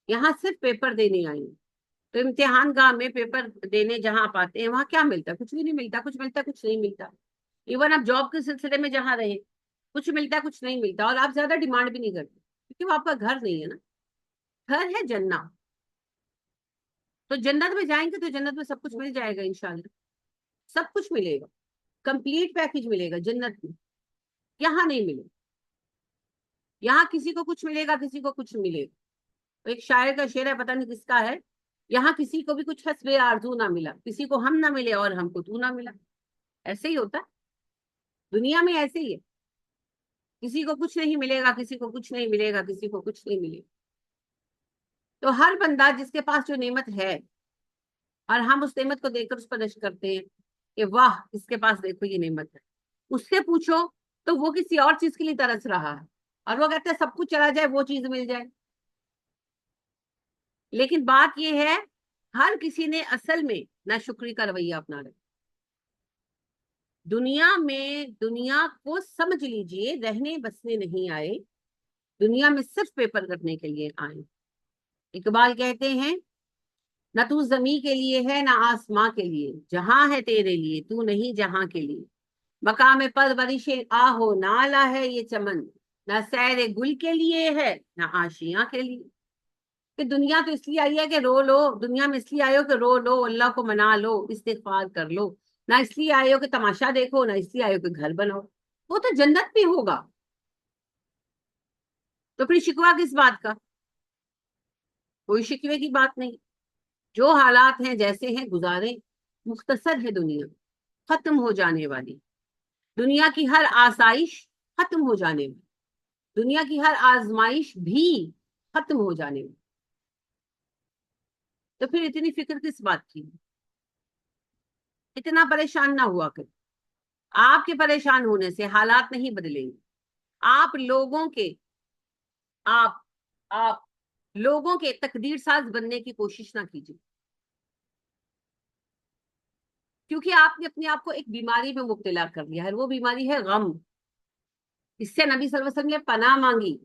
یہاں صرف پیپر دینے آئے ہیں. تو امتحان گاہ میں پیپر دینے جہاں آپ آتے ہیں وہاں کیا ملتا ہے؟ کچھ بھی نہیں ملتا. کچھ ملتا ہے، کچھ نہیں ملتا. ایون آپ جاب کے سلسلے میں جہاں رہے، کچھ ملتا ہے، کچھ نہیں ملتا. اور آپ زیادہ ڈیمانڈ بھی نہیں کرتے کیونکہ وہ آپ کا گھر نہیں ہے نا. گھر ہے جنت. تو جنت میں جائیں گے تو جنت میں سب کچھ مل جائے گا انشاءاللہ. سب کچھ ملے گا، کمپلیٹ پیکج ملے گا جنت میں. یہاں نہیں ملے. یہاں کسی کو کچھ ملے گا، کسی کو کچھ ملے گا. تو ایک شاعر کا شعر ہے، پتہ نہیں کس کا ہے، یہاں کسی کو بھی کچھ حسب آرزو نہ ملا، کسی کو ہم نہ ملے اور ہم کو تو نہ ملا. ایسے ہی ہوتا ہے دنیا میں، ایسے ہی ہے. کسی کو کچھ نہیں ملے گا، کسی کو کچھ نہیں ملے گا، کسی کو کچھ نہیں ملے گا. تو ہر بندہ جس کے پاس جو نعمت ہے اور ہم اس نعمت کو دیکھ کر اس پر رشک کرتے ہیں کہ واہ اس کے پاس دیکھو یہ نعمت ہے، اس سے پوچھو تو وہ کسی اور چیز کے لیے ترس رہا ہے اور وہ کہتے ہیں سب کچھ چلا جائے وہ چیز مل جائے. لیکن بات یہ ہے ہر کسی نے اصل میں ناشکری کا رویہ اپنا رہا. دنیا میں دنیا کو سمجھ لیجئے رہنے بسنے نہیں آئے، دنیا میں صرف پیپر کرنے کے لیے آئے. اقبال کہتے ہیں نہ تو زمیں کے لیے ہے نہ آسماں کے لیے، جہاں ہے تیرے لیے تو نہیں جہاں کے لیے. مقام پرورش آہو نالا ہے یہ چمن، نہ سیر گل کے لیے ہے نہ آشیاں کے لیے. کہ دنیا تو اس لیے آئی ہے کہ رو لو، دنیا میں اس لیے آئے ہو کہ رو لو، اللہ کو منا لو، استغفار کر لو. نہ اس لیے آئے ہو کہ تماشا دیکھو، نہ اس لیے آئے ہو کہ گھر بناؤ. وہ تو جنت میں ہوگا. تو پھر شکوہ کس بات کا؟ کوئی شکوے کی بات نہیں. جو حالات ہیں جیسے ہیں گزارے. مختصر ہے دنیا، ختم ہو جانے والی. دنیا کی ہر آسائش ختم ہو جانے والی. دنیا کی ہر آزمائش بھی ختم ہو جانے والی. تو پھر اتنی فکر کس بات کی؟ اتنا پریشان نہ ہوا کر. آپ کے پریشان ہونے سے حالات نہیں بدلیں گے. آپ لوگوں کے آپ آپ لوگوں کے تقدیر ساز بننے کی کوشش نہ کیجیے، کیونکہ آپ نے اپنے آپ کو ایک بیماری میں مبتلا کر لیا ہے. وہ بیماری ہے غم. اس سے نبی صلی اللہ علیہ وسلم نے پناہ مانگی،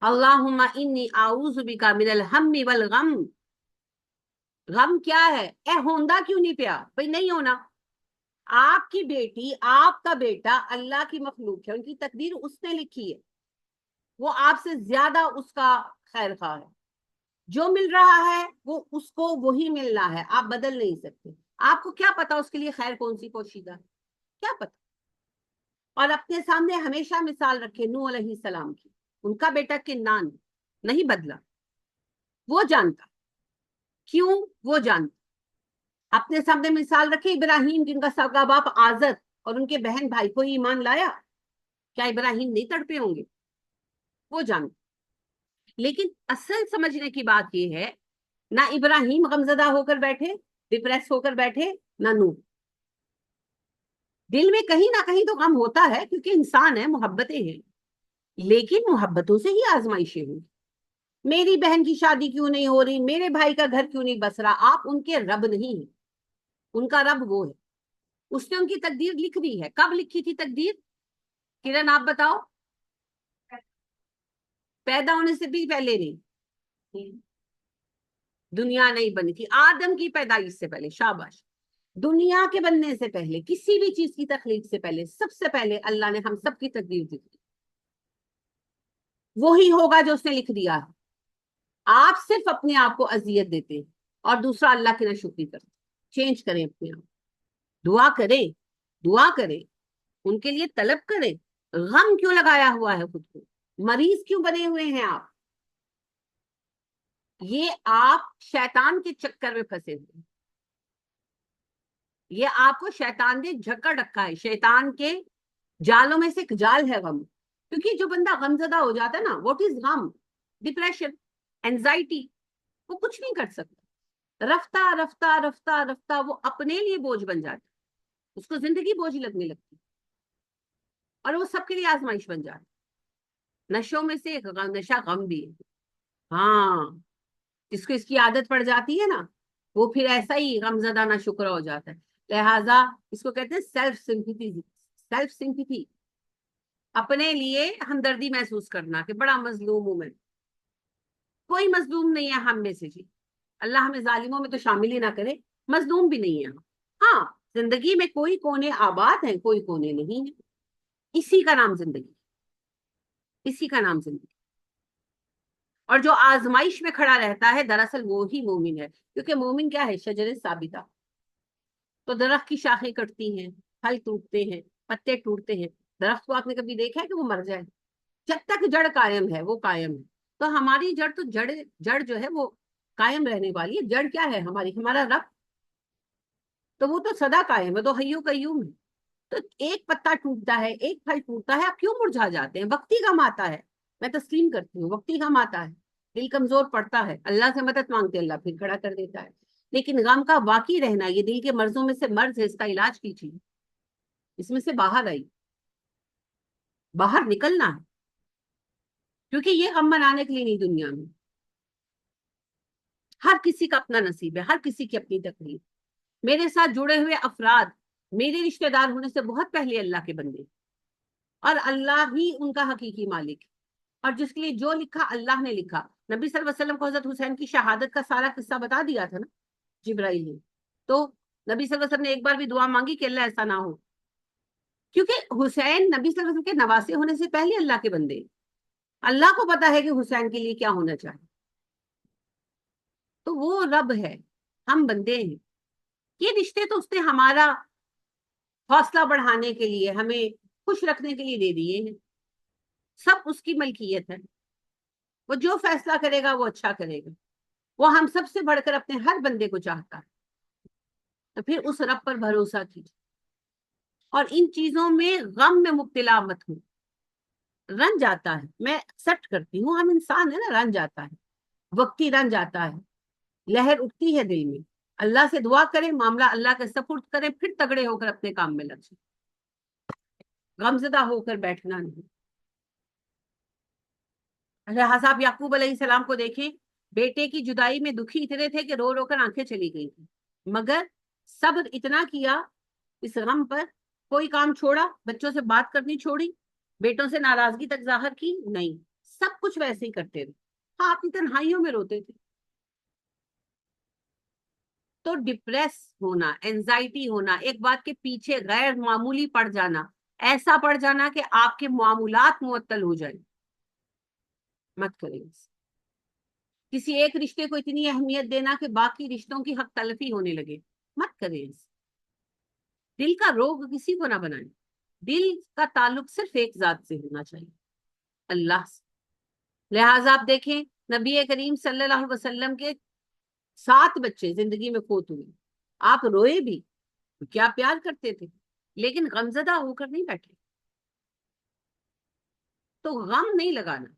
اللہم انی اعوذ بک من الہم والغم. غم کیا ہے؟ اے ہوندا کیوں نہیں پیا؟ بھئی نہیں ہونا. آپ کی بیٹی، آپ کا بیٹا اللہ کی مخلوق ہے، ان کی تقدیر اس نے لکھی ہے. وہ آپ سے زیادہ اس کا خیر خواہ ہے. جو مل رہا ہے وہ اس کو وہی ملنا ہے، آپ بدل نہیں سکتے. آپ کو کیا پتا اس کے لیے خیر کون سی پوشیدہ ہے؟ کیا پتا. اور اپنے سامنے ہمیشہ مثال رکھے نوح علیہ السلام کی. ان کا بیٹا کنعان نہیں بدلا. وہ جانتا. کیوں؟ وہ جانتا. اپنے سامنے مثال رکھے ابراہیم جن کا سگا باپ آزر اور ان کے بہن بھائی کو ایمان لایا، کیا ابراہیم نہیں تڑپے ہوں گے؟ وہ جانتا. لیکن اصل سمجھنے کی بات یہ ہے نہ ابراہیم غمزدہ ہو کر بیٹھے، ڈپریس ہو کر بیٹھے، نہ نوح. دل میں کہیں نہ کہیں تو غم ہوتا ہے کیونکہ انسان ہے، محبتیں ہیں. لیکن محبتوں سے ہی آزمائشیں ہوں. میری بہن کی شادی کیوں نہیں ہو رہی، میرے بھائی کا گھر کیوں نہیں بس رہا؟ آپ ان کے رب نہیں ہیں. ان کا رب وہ ہے. اس نے ان کی تقدیر لکھ دی ہے. کب لکھی تھی تقدیر؟ کرن آپ بتاؤ. پیدا ہونے سے بھی پہلے نہیں. دنیا نہیں بنی تھی آدم کی پیدائش سے پہلے. شاباش. دنیا کے بننے سے پہلے، کسی بھی چیز کی تخلیق سے پہلے، سب سے پہلے اللہ نے ہم سب کی تقدیر لکھ دی. وہی ہوگا جو اس نے لکھ دیا. آپ صرف اپنے آپ کو اذیت دیتے اور دوسرا اللہ کی ناشکری کرتے. چینج کریں اپنے آپ. دعا کریں، دعا کریں، ان کے لیے طلب کریں. غم کیوں لگایا ہوا ہے خود کو؟ مریض کیوں بنے ہوئے ہیں آپ؟ یہ آپ شیطان کے چکر میں پھنسے ہوئے. یہ آپ کو شیطان نے جھکڑ رکھا ہے. شیطان کے جالوں میں سے ایک جال ہے غم. کیونکہ جو بندہ غم زدہ ہو جاتا ہے نا، واٹ از غم؟ Depression, anxiety. وہ کچھ نہیں کر سکتا. رفتہ رفتہ رفتہ رفتہ وہ اپنے لیے بوجھ بن جاتا. اس کو زندگی بوجھ لگنے لگتی اور وہ سب کے لیے آزمائش بن جاتی. نشوں میں سے ایک نشہ غم بھی ہے. ہاں، جس کو اس کی عادت پڑ جاتی ہے نا، وہ پھر ایسا ہی غم زدہ نہ شکرہ ہو جاتا ہے. لہٰذا اس کو کہتے ہیں سیلف سمپیتھی. سیلف سمپیتھی، اپنے لیے ہمدردی محسوس کرنا کہ بڑا مظلوم ہوں میں. کوئی مظلوم نہیں ہے ہم میں سے جی، اللہ ہمیں ظالموں میں تو شامل ہی نہ کرے، مظلوم بھی نہیں ہے ہم۔ ہاں، زندگی میں کوئی کونے آباد ہیں، کوئی کونے نہیں ہے، اسی کا نام زندگی، اسی کا نام زندگی۔ اور جو آزمائش میں کھڑا رہتا ہے دراصل وہی مومن ہے، کیونکہ مومن کیا ہے؟ شجر ثابتہ، تو درخت کی شاخیں کٹتی ہیں، پھل ٹوٹتے ہیں، پتے ٹوٹتے ہیں، درخت کو آپ نے کبھی دیکھا ہے کہ وہ مر جائے؟ جب تک جڑ قائم ہے وہ قائم ہے۔ تو ہماری جڑ تو جڑ جو ہے وہ قائم رہنے والی ہے۔ جڑ کیا ہے ہماری؟ ہمارا رب، تو وہ تو سدا قائم ہے، تو حیو قیوم ہے۔ تو ایک پتا ٹوٹتا ہے، ایک پھل ٹوٹتا ہے، آپ کیوں مرجھا جاتے ہیں؟ وقتی کم آتا ہے، میں تسلیم کرتی ہوں، وقتی کم آتا ہے، دل کمزور پڑتا ہے، اللہ سے مدد مانگتے، اللہ پھر کھڑا کر دیتا ہے۔ لیکن غم کا باقی رہنا یہ دل کے مرضوں میں سے مرض ہے، اس کا علاج کیجیے، اس میں سے باہر آئی، باہر نکلنا ہے، کیونکہ یہ غم منانے کے لیے نہیں دنیا میں۔ ہر کسی کا اپنا نصیب ہے، ہر کسی کی اپنی تقدیر۔ میرے ساتھ جڑے ہوئے افراد میرے رشتہ دار ہونے سے بہت پہلے اللہ کے بندے، اور اللہ ہی ان کا حقیقی مالک ہے، اور جس کے لیے جو لکھا اللہ نے لکھا۔ نبی صلی اللہ علیہ وسلم کو حضرت حسین کی شہادت کا سارا قصہ بتا دیا تھا نا جبرائیل نے، تو نبی صلی اللہ علیہ وسلم نے ایک بار بھی دعا مانگی کہ اللہ ایسا نہ ہو، کیونکہ حسین نبی صلی اللہ علیہ وسلم کے نواسے ہونے سے پہلے اللہ کے بندے، اللہ کو پتا ہے کہ حسین کے لیے کیا ہونا چاہیے، تو وہ رب ہے، ہم بندے ہیں۔ یہ رشتے تو اس نے ہمارا حوصلہ بڑھانے کے لیے، ہمیں خوش رکھنے کے لیے دے دیے ہیں، سب اس کی ملکیت ہے، وہ جو فیصلہ کرے گا وہ اچھا کرے گا، وہ ہم سب سے بڑھ کر اپنے ہر بندے کو چاہتا ہے، تو پھر اس رب پر بھروسہ کیجیے، اور ان چیزوں میں غم میں مبتلا مت ہوں۔ رن جاتا ہے، میں ایکسپٹ کرتی ہوں، ہم انسان ہیں نا، رن جاتا ہے، وقتی رن جاتا ہے، لہر اٹھتی ہے دل میں، اللہ سے دعا کریں، معاملہ اللہ کے سپرد کریں، پھر تگڑے ہو کر اپنے کام میں لگ جائیں، غمزدہ ہو کر بیٹھنا نہیں۔ لہٰذا آپ یعقوب علیہ السلام کو دیکھیں، بیٹے کی جدائی میں دکھی اتنے تھے کہ رو رو کر آنکھیں چلی گئی تھی، مگر صبر اتنا کیا اس غم پر، کوئی کام چھوڑا؟ بچوں سے بات کرنی چھوڑی؟ بیٹوں سے ناراضگی تک ظاہر کی؟ نہیں، سب کچھ ویسے ہی کرتے رہے۔ ہاں، اپنی تنہائیوں میں روتے تھے۔ تو ڈپریس ہونا، اینزائٹی ہونا، ایک بات کے پیچھے غیر معمولی پڑ جانا، ایسا پڑ جانا کہ آپ کے معمولات معطل ہو جائیں، مت کریں۔ کسی ایک رشتے کو اتنی اہمیت دینا کہ باقی رشتوں کی حق تلفی ہونے لگے، مت کریں۔ دل کا روگ کسی کو نہ بنائیں، دل کا تعلق صرف ایک ذات سے ہونا چاہیے، اللہ سے۔ لہٰذا آپ دیکھیں، نبی کریم صلی اللہ علیہ وسلم کے 7 بچے زندگی میں فوت ہوئے، آپ روئے بھی، کیا پیار کرتے تھے، لیکن غمزدہ ہو کر نہیں بیٹھے۔ تو غم نہیں لگانا،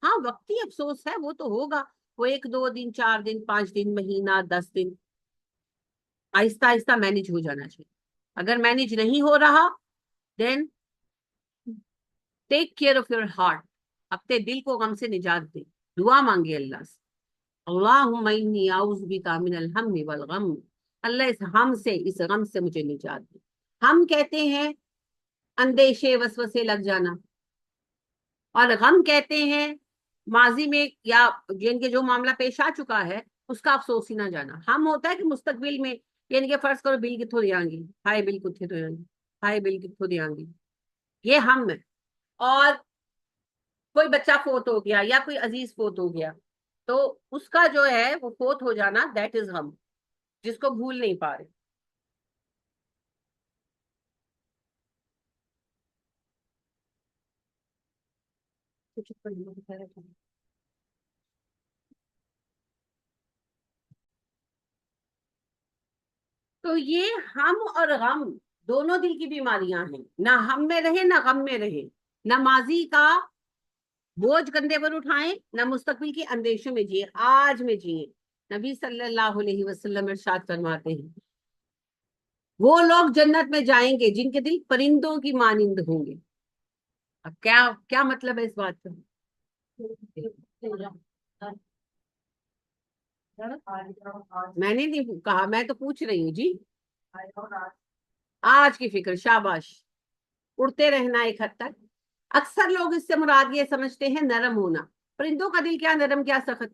ہاں وقتی افسوس ہے وہ تو ہوگا، وہ 1 2 دن 4 دن 5 دن مہینہ 10 دن، آہستہ آہستہ مینج ہو جانا چاہیے۔ اگر مینج نہیں ہو رہا then take care of your heart, اپنے دل کو غم سے نجات دے، دعا مانگے اللہ سے، اللہم انی اعوذ بک من الہم والغم، اللہ اس ہم سے، اس غم سے مجھے نجات دے۔ ہم کہتے ہیں اندیشے وسوسے لگ جانا، اور غم کہتے ہیں ماضی میں یا جن کے جو معاملہ پیش آ چکا ہے اس کا افسوس ہی نہ جانا۔ ہم ہوتا ہے کہ مستقبل میں، یعنی کہ فرض کرو بل کتوں دیا گی، ہائے بل کتنے تو گی، ہائے بل کتوں دیا گی، یہ ہم ہے۔ اور کوئی بچہ فوت ہو گیا یا کوئی عزیز فوت ہو گیا، تو اس کا جو ہے وہ فوت ہو جانا، دیٹ از غم، جس کو بھول نہیں پا رہے۔ تو یہ ہم اور غم دونوں دل کی بیماریاں ہیں، نہ ہم میں رہے نہ غم میں رہے، نہ ماضی کا بوجھ کندھے پر اٹھائیں نہ مستقبل کی اندیشوں میں جیے، آج میں جیے۔ نبی صلی اللہ علیہ وسلم ارشاد فرماتے ہیں وہ لوگ جنت میں جائیں گے جن کے دل پرندوں کی مانند ہوں گے۔ اب کیا کیا مطلب ہے اس بات کا؟ میں نے نہیں کہا، میں تو پوچھ رہی ہوں جی، آج کی فکر، شاباش، اڑتے رہنا ایک حد تک۔ اکثر لوگ اس سے مراد یہ سمجھتے ہیں نرم ہونا، پرندوں کا دل کیا نرم کیا سخت،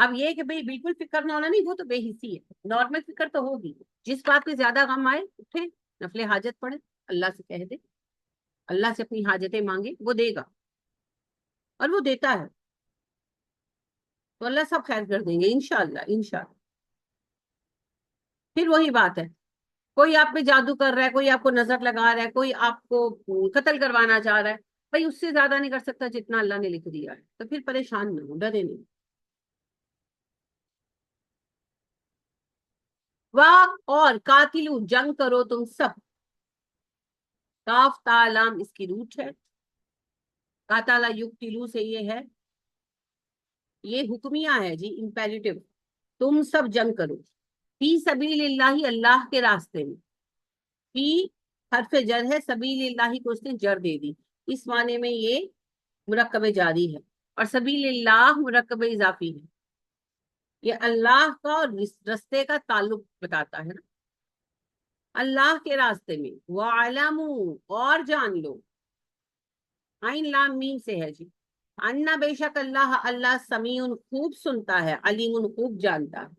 اب یہ کہ بھئی بالکل فکر نہ ہونا نہیں، وہ تو بے حسی ہے، نارمل فکر تو ہوگی، جس بات پہ زیادہ غم آئے اٹھے نفل حاجت پڑھے، اللہ سے کہہ دے، اللہ سے اپنی حاجتیں مانگے، وہ دے گا اور وہ دیتا ہے، تو اللہ سب خیر کر دیں گے انشاءاللہ انشاءاللہ۔ پھر وہی بات ہے، کوئی آپ پہ جادو کر رہا ہے، کوئی آپ کو نظر لگا رہا ہے، کوئی آپ کو قتل کروانا چاہ رہا ہے، بھائی اس سے زیادہ نہیں کر سکتا جتنا اللہ نے لکھ دیا ہے، تو پھر پریشان نہ ہو، ڈرے نہیں۔ واہ، اور قاتلو، جنگ کرو تم سب، کاف تا لام اس کی روٹ ہے، قاتل یقتلو سے یہ ہے، یہ حکمیہ ہے جی، امپیریٹو، تم سب جنگ کرو، فی سبیل اللہ، اللہ کے راستے میں، فی حرف جر ہے، سبیل اللہ کو اس نے جر دے دی، اس معنی میں یہ مرکب جاری ہے، اور سبیل اللہ مرکب اضافی ہے، یہ اللہ کا اور رستے کا تعلق بتاتا ہے نا، اللہ کے راستے میں، وَعَلَمُوا، اور جان لو، عین لام میم سے ہے جی، انا بے شک اللہ، اللہ سمیع خوب سنتا ہے، علیم خوب جانتا ہے،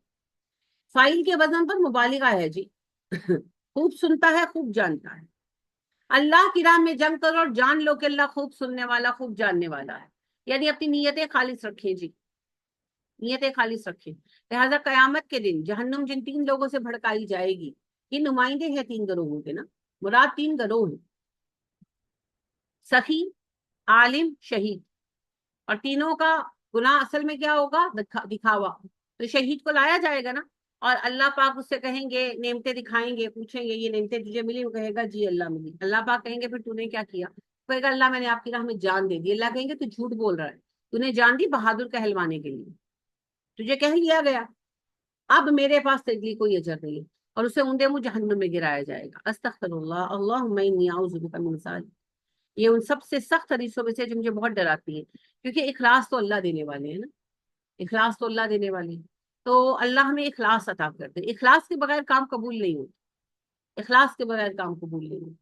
فائل کے وزن پر مبالغہ ہے جی، خوب سنتا ہے خوب جانتا ہے، اللہ کی راہ میں جنگ کرو اور جان لو کہ اللہ خوب سننے والا خوب جاننے والا ہے، یعنی اپنی نیتیں خالص رکھیں جی، نیتیں خالص رکھیں، لہذا قیامت کے دن جہنم جن 3 لوگوں سے بھڑکائی جائے گی، یہ نمائندے ہیں 3 گروہوں کے نا، مراد 3 گروہ ہیں، سخی، عالم، شہید، اور تینوں کا گناہ اصل میں کیا ہوگا؟ دکھاوا، تو شہید کو لایا جائے گا نا، اور اللہ پاک اس سے کہیں گے، نعمتیں دکھائیں گے، پوچھیں گے یہ نعمتیں تجھے ملی؟ وہ کہے گا جی اللہ ملی، اللہ پاک کہیں گے پھر تو نے کیا کیا؟ کہے گا اللہ میں نے آپ کی راہ میں جان دے دی، اللہ کہیں گے تو جھوٹ بول رہا ہے، تو نے جان دی بہادر کہلوانے کے لیے، تجھے کہہ لیا گیا، اب میرے پاس تیرے لیے کوئی اجر نہیں ہے، اور اسے اونڈے منہ جہنم میں گرایا جائے گا، استغفر اللہ، اللہم انی اعوذ بک من ذلک، یہ ان سب سے سخت حدیثوں میں سے جو مجھے بہت ڈراتی ہے، کیونکہ اخلاص تو اللہ دینے والے ہیں نا، اخلاص تو اللہ دینے والے ہیں، تو اللہ ہمیں اخلاص عطا کر دے، اخلاص کے بغیر کام قبول نہیں ہوتا، اخلاص کے بغیر کام قبول نہیں ہوتا،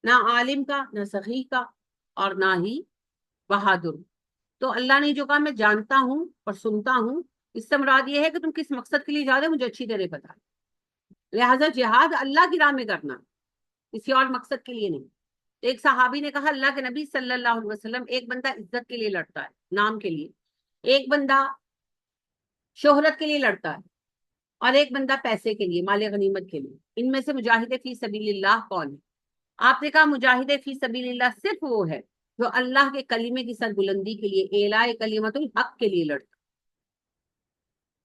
نہ عالم کا، نہ سخی کا، اور نہ ہی بہادر، تو اللہ نے جو کہا میں جانتا ہوں اور سنتا ہوں، اس سے مراد یہ ہے کہ تم کس مقصد کے لیے جا رہے ہو مجھے اچھی طرح پتا ہے، لہٰذا جہاد اللہ کی راہ میں کرنا، کسی اور مقصد کے لیے نہیں۔ ایک صحابی نے کہا اللہ کے نبی صلی اللہ علیہ وسلم، ایک بندہ عزت کے لیے لڑتا ہے، نام کے لیے، ایک بندہ شہرت کے لیے لڑتا ہے، اور ایک بندہ پیسے کے لیے، مال غنیمت کے لیے، ان میں سے مجاہد فی سبیل اللہ کون ہے؟ آپ نے کہا مجاہد فی سبیل اللہ صرف وہ ہے جو اللہ کے کلمے کی سربلندی کے لیے، اعلاء کلمت الحق کے لیے لڑتا،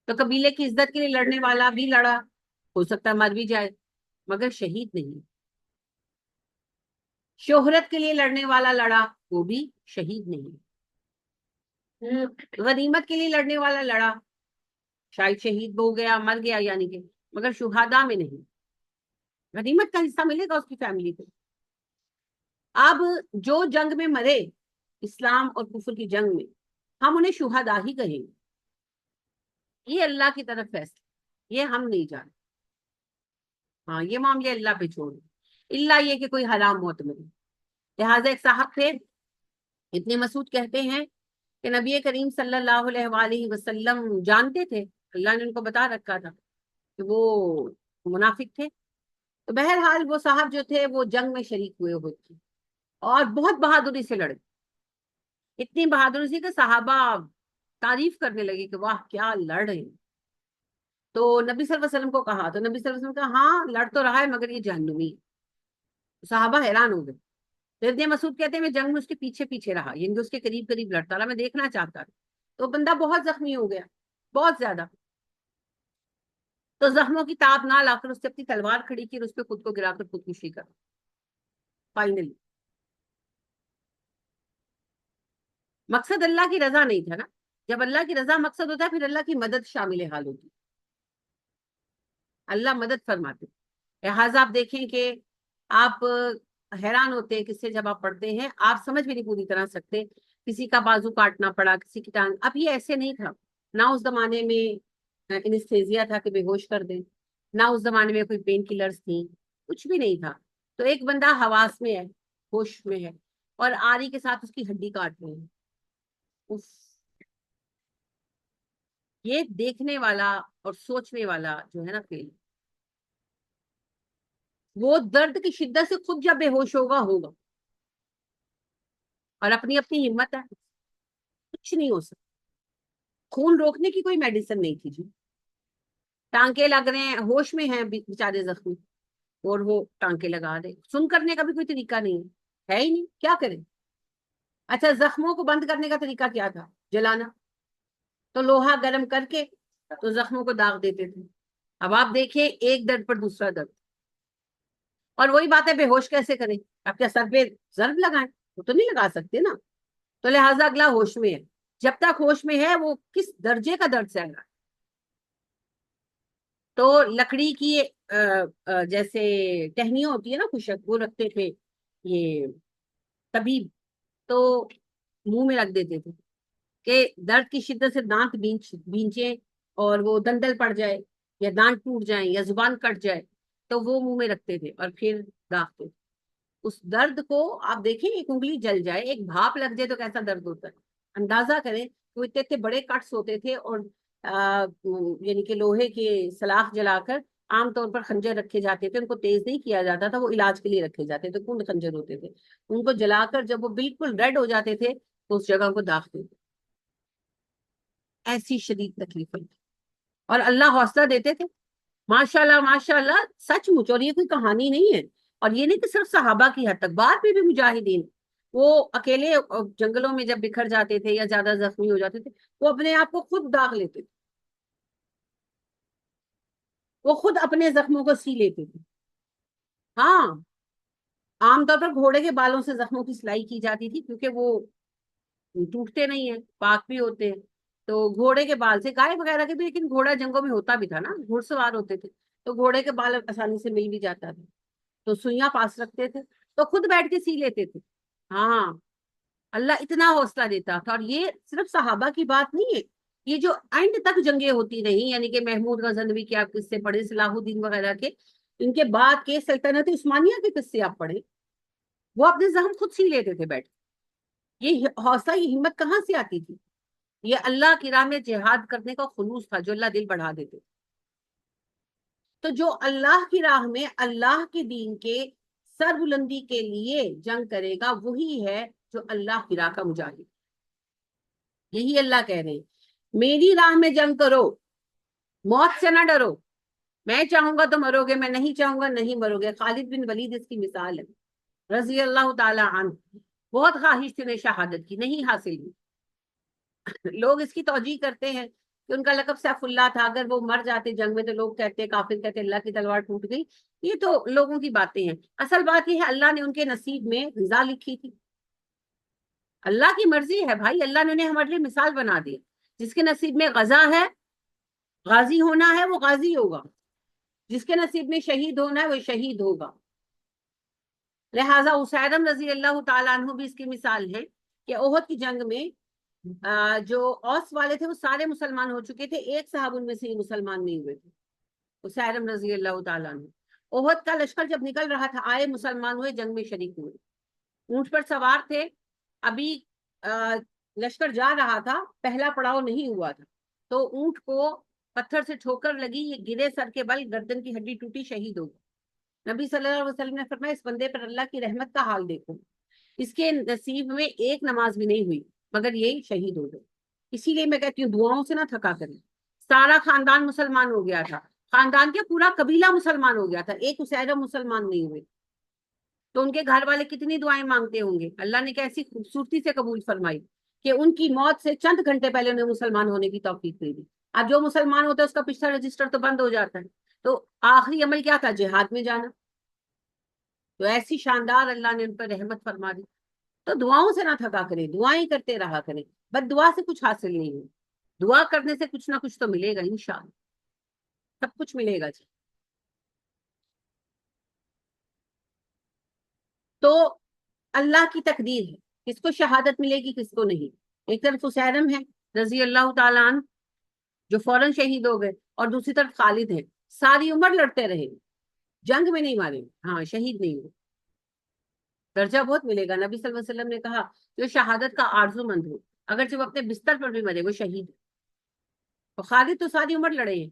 تو قبیلے کی عزت کے لیے لڑنے والا بھی لڑا، ہو سکتا ہے مر بھی جائے، مگر شہید نہیں، شہرت کے لیے لڑنے والا لڑا، وہ بھی شہید نہیں، غنیمت کے لیے لڑنے والا لڑا، شاید شہید ہو گیا، مر گیا یعنی کہ، مگر شہداء میں نہیں، غنیمت کا حصہ ملے گا اس کی فیملی کو۔ اب جو جنگ میں مرے، اسلام اور کفر کی جنگ میں، ہم انہیں شہداء ہی کہیں گے، یہ اللہ کی طرف فیصلہ، یہ ہم نہیں جانتے، ہاں یہ معاملے اللہ پہ چھوڑ، اللہ یہ کہ کوئی حرام موت ملے۔ لہٰذا ایک صاحب تھے، ابن مسعود کہتے ہیں کہ نبی کریم صلی اللہ علیہ وآلہ وسلم جانتے تھے، اللہ نے ان کو بتا رکھا تھا کہ وہ منافق تھے، تو بہرحال وہ صاحب جو تھے وہ جنگ میں شریک ہوئے تھے، اور بہت بہادری سے لڑے، اتنی بہادری سے کہ صحابہ تعریف کرنے لگے کہ واہ کیا لڑ رہے ہیں، تو نبی صلی اللہ علیہ وسلم کو کہا، تو نبی صلی اللہ علیہ وسلم کہا ہاں لڑ تو رہا ہے مگر یہ جہنمی، صحابہ حیران ہو گئے، ابن مسعود کہتے ہیں میں جنگ میں اس کے پیچھے پیچھے رہا، یعنی اس کے قریب قریب لڑتا رہا، میں دیکھنا چاہتا تھا، تو بندہ بہت زخمی ہو گیا، بہت زیادہ، تو زخموں کی تاب نہ لا کر اس نے اپنی تلوار کھڑی کی اور اس پہ خود کو گرا کر خودکشی کر، فائنلی مقصد اللہ کی رضا نہیں تھا نا، جب اللہ کی رضا مقصد ہوتا ہے پھر اللہ کی مدد شامل حال ہوتی، اللہ مدد فرماتے، لہٰذا آپ دیکھیں کہ آپ حیران ہوتے ہیں کس سے جب آپ پڑھتے ہیں، آپ سمجھ بھی نہیں پوری طرح سکتے، کسی کا بازو کاٹنا پڑا، کسی کی ٹانگ، اب یہ ایسے نہیں تھا، نہ اس زمانے میں انستھیزیا تھا کہ بے ہوش کر دیں، نہ اس زمانے میں کوئی پین کلرز تھی، کچھ بھی نہیں تھا، تو ایک بندہ حواس میں ہے، ہوش میں ہے، اور آری کے ساتھ اس کی ہڈی کاٹ رہے ہیں، اف، یہ دیکھنے والا اور سوچنے والا جو ہے نا فیل، وہ درد کی شدت سے خود جب بے ہوش ہوگا اور اپنی اپنی ہمت ہے، کچھ نہیں ہو سکتا. خون روکنے کی کوئی میڈیسن نہیں تھی جی. ٹانکے لگ رہے ہیں، ہوش میں ہیں بےچارے زخمی، اور وہ ٹانکے لگا دے. سن کرنے کا بھی کوئی طریقہ نہیں ہے ہی نہیں، کیا کریں. اچھا، زخموں کو بند کرنے کا طریقہ کیا تھا؟ جلانا. تو لوہا گرم کر کے تو زخموں کو داغ دیتے تھے. اب آپ دیکھیں ایک درد پر دوسرا درد. اور وہی بات ہے، بے ہوش کیسے کریں؟ آپ کیا سر پہ ضرب لگائیں؟ وہ تو نہیں لگا سکتے نا. تو لہٰذا اگلا ہوش میں ہے. جب تک ہوش میں ہے وہ کس درجے کا درد سہ رہا ہے. تو لکڑی کی جیسے ٹہنیاں ہوتی ہے نا خشک، وہ رکھتے تھے یہ طبیب، تو منہ میں رکھ دیتے تھے کہ درد کی شدت سے دانت بھینچے اور وہ دندل پڑ جائے یا دانت ٹوٹ جائیں یا زبان کٹ جائے تو وہ منہ میں رکھتے تھے اور پھر داغتے تھے. اس درد کو آپ دیکھیں، ایک انگلی جل جائے، ایک بھاپ لگ جائے تو کیسا درد ہوتا ہے. اندازہ کریں. وہ اتنے اتنے بڑے کٹس ہوتے تھے، اور یعنی کہ لوہے کے سلاخ جلا کر عام طور پر خنجر رکھے جاتے تھے. ان کو تیز نہیں کیا جاتا تھا، وہ علاج کے لیے رکھے جاتے تھے، کون خنجر ہوتے تھے. ان کو جلا کر جب وہ بالکل ریڈ ہو جاتے تھے تو اس جگہ کو داغتے تھے. ایسی شدید تکلیف تھی. اور اللہ حوصلہ دیتے تھے. ماشاء اللہ سچ مچ. اور یہ کوئی کہانی نہیں ہے. اور یہ نہیں کہ صرف صحابہ کی حد تک، بعد میں بھی مجاہدین وہ اکیلے جنگلوں میں جب بکھر جاتے تھے یا زیادہ زخمی ہو جاتے تھے، وہ اپنے آپ کو خود داغ لیتے تھے، وہ خود اپنے زخموں کو سی لیتے تھے. ہاں، عام طور پر گھوڑے کے بالوں سے زخموں کی سلائی کی جاتی تھی کیونکہ وہ ٹوٹتے نہیں ہیں، پاک بھی ہوتے ہیں. تو گھوڑے کے بال سے، گائے وغیرہ کے بھی، لیکن گھوڑا جنگوں میں ہوتا بھی تھا نا، گھوڑ سوار ہوتے تھے، تو گھوڑے کے بال آسانی سے مل بھی جاتا تھا. تو سوئیاں پاس رکھتے تھے تو خود بیٹھ کے سی لیتے تھے. ہاں، اللہ اتنا حوصلہ دیتا تھا. اور یہ صرف صحابہ کی بات نہیں ہے، یہ جو اینڈ تک جنگیں ہوتی رہی، یعنی کہ محمود غزنوی کے آپ قصے پڑھے، صلاح الدین وغیرہ کے، ان کے بعد کے سلطنت عثمانیہ کے قصے آپ پڑھیں، وہ اپنے زخم خود سی لیتے تھے بیٹھ. یہ حوصلہ، یہ ہمت کہاں سے آتی تھی؟ یہ اللہ کی راہ میں جہاد کرنے کا خلوص تھا جو اللہ دل بڑھا دیتے. تو جو اللہ کی راہ میں اللہ کے دین کے سر بلندی کے لیے جنگ کرے گا، وہی ہے جو اللہ کی راہ کا مجاہد. یہی اللہ کہہ رہے ہیں، میری راہ میں جنگ کرو، موت سے نہ ڈرو. میں چاہوں گا تو مرو گے، میں نہیں چاہوں گا نہیں مرو گے. خالد بن ولید اس کی مثال ہے، رضی اللہ تعالی عنہ. بہت خواہش تھی انہیں شہادت کی، نہیں حاصل ہوئی. لوگ اس کی توجیہ کرتے ہیں کہ ان کا لقب سیف اللہ تھا، اگر وہ مر جاتے جنگ میں تو لوگ کہتے، کافر کہتے اللہ کی تلوار ٹوٹ گئی. یہ تو لوگوں کی باتیں ہیں. اصل بات یہ ہے اللہ نے ان کے نصیب میں غذا لکھی تھی. اللہ کی مرضی ہے بھائی، اللہ نے انہیں ہمارے لیے مثال بنا دی. جس کے نصیب میں غزا ہے، غازی ہونا ہے، وہ غازی ہوگا. جس کے نصیب میں شہید ہونا ہے وہ شہید ہوگا. لہٰذا اسیرم رضی اللہ تعالیٰ عنہ بھی اس کی مثال ہے کہ احد کی جنگ میں جو اوس والے تھے وہ سارے مسلمان ہو چکے تھے، ایک صاحب ان میں سے ہی مسلمان نہیں ہوئے تھے، اسیرم رضی اللہ تعالیٰ عنہ. احد کا لشکر جب نکل رہا تھا، آئے مسلمان ہوئے، جنگ میں شریک ہوئے، اونٹ پر سوار تھے. ابھی لشکر جا رہا تھا، پہلا پڑاؤ نہیں ہوا تھا، تو اونٹ کو پتھر سے ٹھوکر لگی، یہ گرے سر کے بل، گردن کی ہڈی ٹوٹی، شہید ہو گئے. نبی صلی اللہ علیہ وسلم نے فرمایا اس بندے پر اللہ کی رحمت کا حال دیکھو، اس کے نصیب میں ایک نماز بھی نہیں ہوئی مگر یہ شہید ہو گئے. اسی لیے میں کہتی ہوں دعاؤں سے نہ تھکا کریں. سارا خاندان مسلمان ہو گیا تھا، خاندان کے پورا قبیلہ مسلمان ہو گیا تھا، ایک اسیرہ مسلمان نہیں ہوئے. تو ان کے گھر والے کتنی دعائیں مانگتے ہوں گے. اللہ نے کیسی خوبصورتی سے قبول فرمائی کہ ان کی موت سے چند گھنٹے پہلے انہیں مسلمان ہونے کی توفیق دے دی. اب جو مسلمان ہوتا ہے اس کا پچھلا رجسٹر تو بند ہو جاتا ہے. تو آخری عمل کیا تھا؟ جہاد میں جانا. تو ایسی شاندار اللہ نے ان پر رحمت فرما دی. تو دعاؤں سے نہ تھکا کریں، دعائیں کرتے رہا کریں. بس دعا سے کچھ حاصل نہیں ہو، دعا کرنے سے کچھ نہ کچھ تو ملے گا انشاءاللہ، سب کچھ ملے گا جی. تو اللہ کی تقدیر ہے، کس کو شہادت ملے گی کس کو نہیں. ایک طرف اسیرم ہے رضی اللہ تعالیٰ عنہ جو فوراً شہید ہو گئے، اور دوسری طرف خالد ہیں، ساری عمر لڑتے رہے، جنگ میں نہیں مارے، ہاں شہید نہیں ہوئے. درجہ بہت ملے گا. نبی صلی اللہ علیہ وسلم نے کہا جو شہادت کا آرزو مند ہو، اگرچہ وہ اپنے بستر پر بھی مرے، وہ شہید. تو خالد تو ساری عمر لڑے ہیں،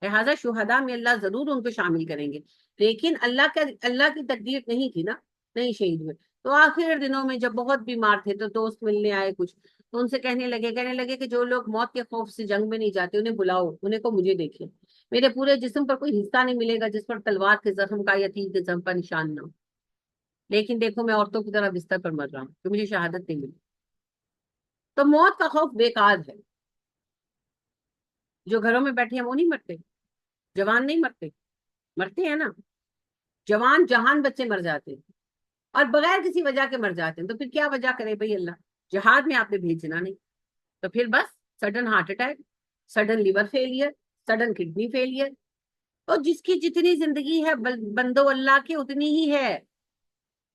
لہٰذا شہداء میں اللہ ضرور ان کو شامل کریں گے، لیکن اللہ کی تقدیر نہیں تھی نا، نہیں شہید ہوئے۔ تو آخر دنوں میں جب بہت بیمار تھے تو دوست ملنے آئے کچھ، تو ان سے کہنے لگے کہ جو لوگ موت کے خوف سے جنگ میں نہیں جاتے انہیں بلاؤ، انہیں کو مجھے دیکھیں، میرے پورے جسم پر کوئی حصہ نہیں ملے گا جس پر تلوار کے زخم کا یا تیر کے زخم کا نشان نہ ہو، لیکن دیکھو میں عورتوں کی طرح بستر پر مر رہا ہوں کہ مجھے شہادت نہیں ملی۔ تو موت کا خوف بیکار ہے، جو گھروں میں بیٹھے ہیں وہ نہیں مرتے، جوان نہیں مرتے، مرتے ہیں نا، جوان جہان بچے مر جاتے ہیں اور بغیر کسی وجہ کے مر جاتے ہیں، تو پھر کیا وجہ کرے بھائی اللہ؟ جہاد میں آپ نے بھیجنا نہیں، تو پھر بس sudden heart attack, sudden liver failure, sudden kidney failure, اور جس کی جتنی زندگی ہے بندو اللہ کے اتنی ہی ہے،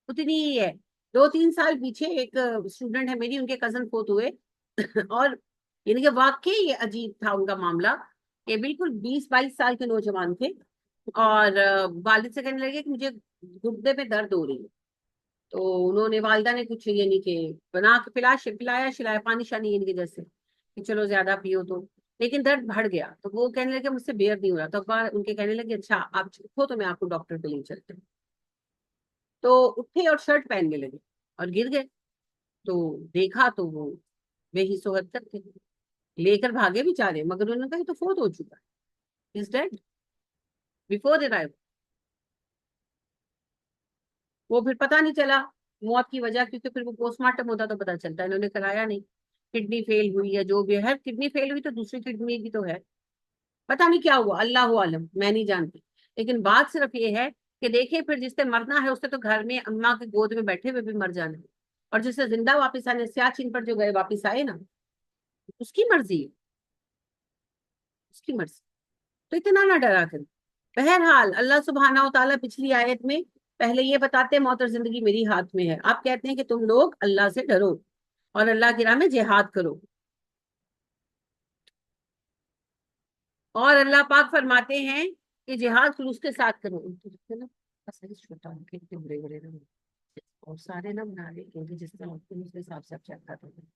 اتنی ہی ہے۔ 2-3 سال پیچھے ایک اسٹوڈنٹ ہے میری، ان کے کزن فوت ہوئے اور یعنی کہ واقعی یہ عجیب تھا ان کا معاملہ کہ بالکل 20-22 سال کے نوجوان تھے، اور والد سے کہنے لگے کہ مجھے گردے میں درد ہو رہی ہے، تو انہوں نے والدہ نے کچھ یہ نہیں کہ بنا کے پلایا شلایا پانی شانی ان کے جیسے کہ چلو زیادہ پیو تو، لیکن درد بڑھ گیا، تو وہ کہنے لگے مجھ سے بیئر نہیں ہو رہا، تو ان کے کہنے لگے اچھا آپ اٹھو تو میں آپ کو ڈاکٹر کے لے چلتے ہیں، تو اٹھے اور شرٹ پہننے لگے اور گر گئے، تو دیکھا تو وہ بے حس و حرکت تھے، لے کر بھاگے بیچارے، مگر انہوں نے کہا یہ تو فوت ہو چکا ہے، از ڈیڈ بفور دے رائے۔ وہ پھر پتا نہیں چلا موت کی وجہ، کیونکہ پھر وہ پوسٹ مارٹم ہوتا تو پتا چلتا، انہوں نے کرایا نہیں، کڈنی فیل ہوئی ہے جو بھی ہے، کڈنی فیل ہوئی تو دوسری کڈنی بھی تو ہے، پتا نہیں کیا ہوا، اللہ عالم، میں نہیں جانتی، لیکن بات صرف یہ ہے کہ دیکھیں پھر جس سے مرنا ہے اس سے تو گھر میں اماں کی گود میں بیٹھے ہوئے بھی مر جانا ہے، اور جس سے زندہ واپس آنے، سیاچن پر جو گئے واپس آئے نا، اس کی مرضی ہے، اس کی مرضی، تو اتنا نہ ڈرا کریں۔ بہرحال اللہ سبحانہ و تعالیٰ پچھلی آیت میں پہلے یہ بتاتے موت اور زندگی میری ہاتھ میں ہے، آپ کہتے ہیں کہ تم لوگ اللہ سے ڈرو اور اللہ کی راہ میں جہاد کرو، اور اللہ پاک فرماتے ہیں کہ جہاد خلوص کے ساتھ کرو، اور سارے نہ بنا لے کیونکہ جس طرح اس کے حساب سے آپ چیک کر دیں۔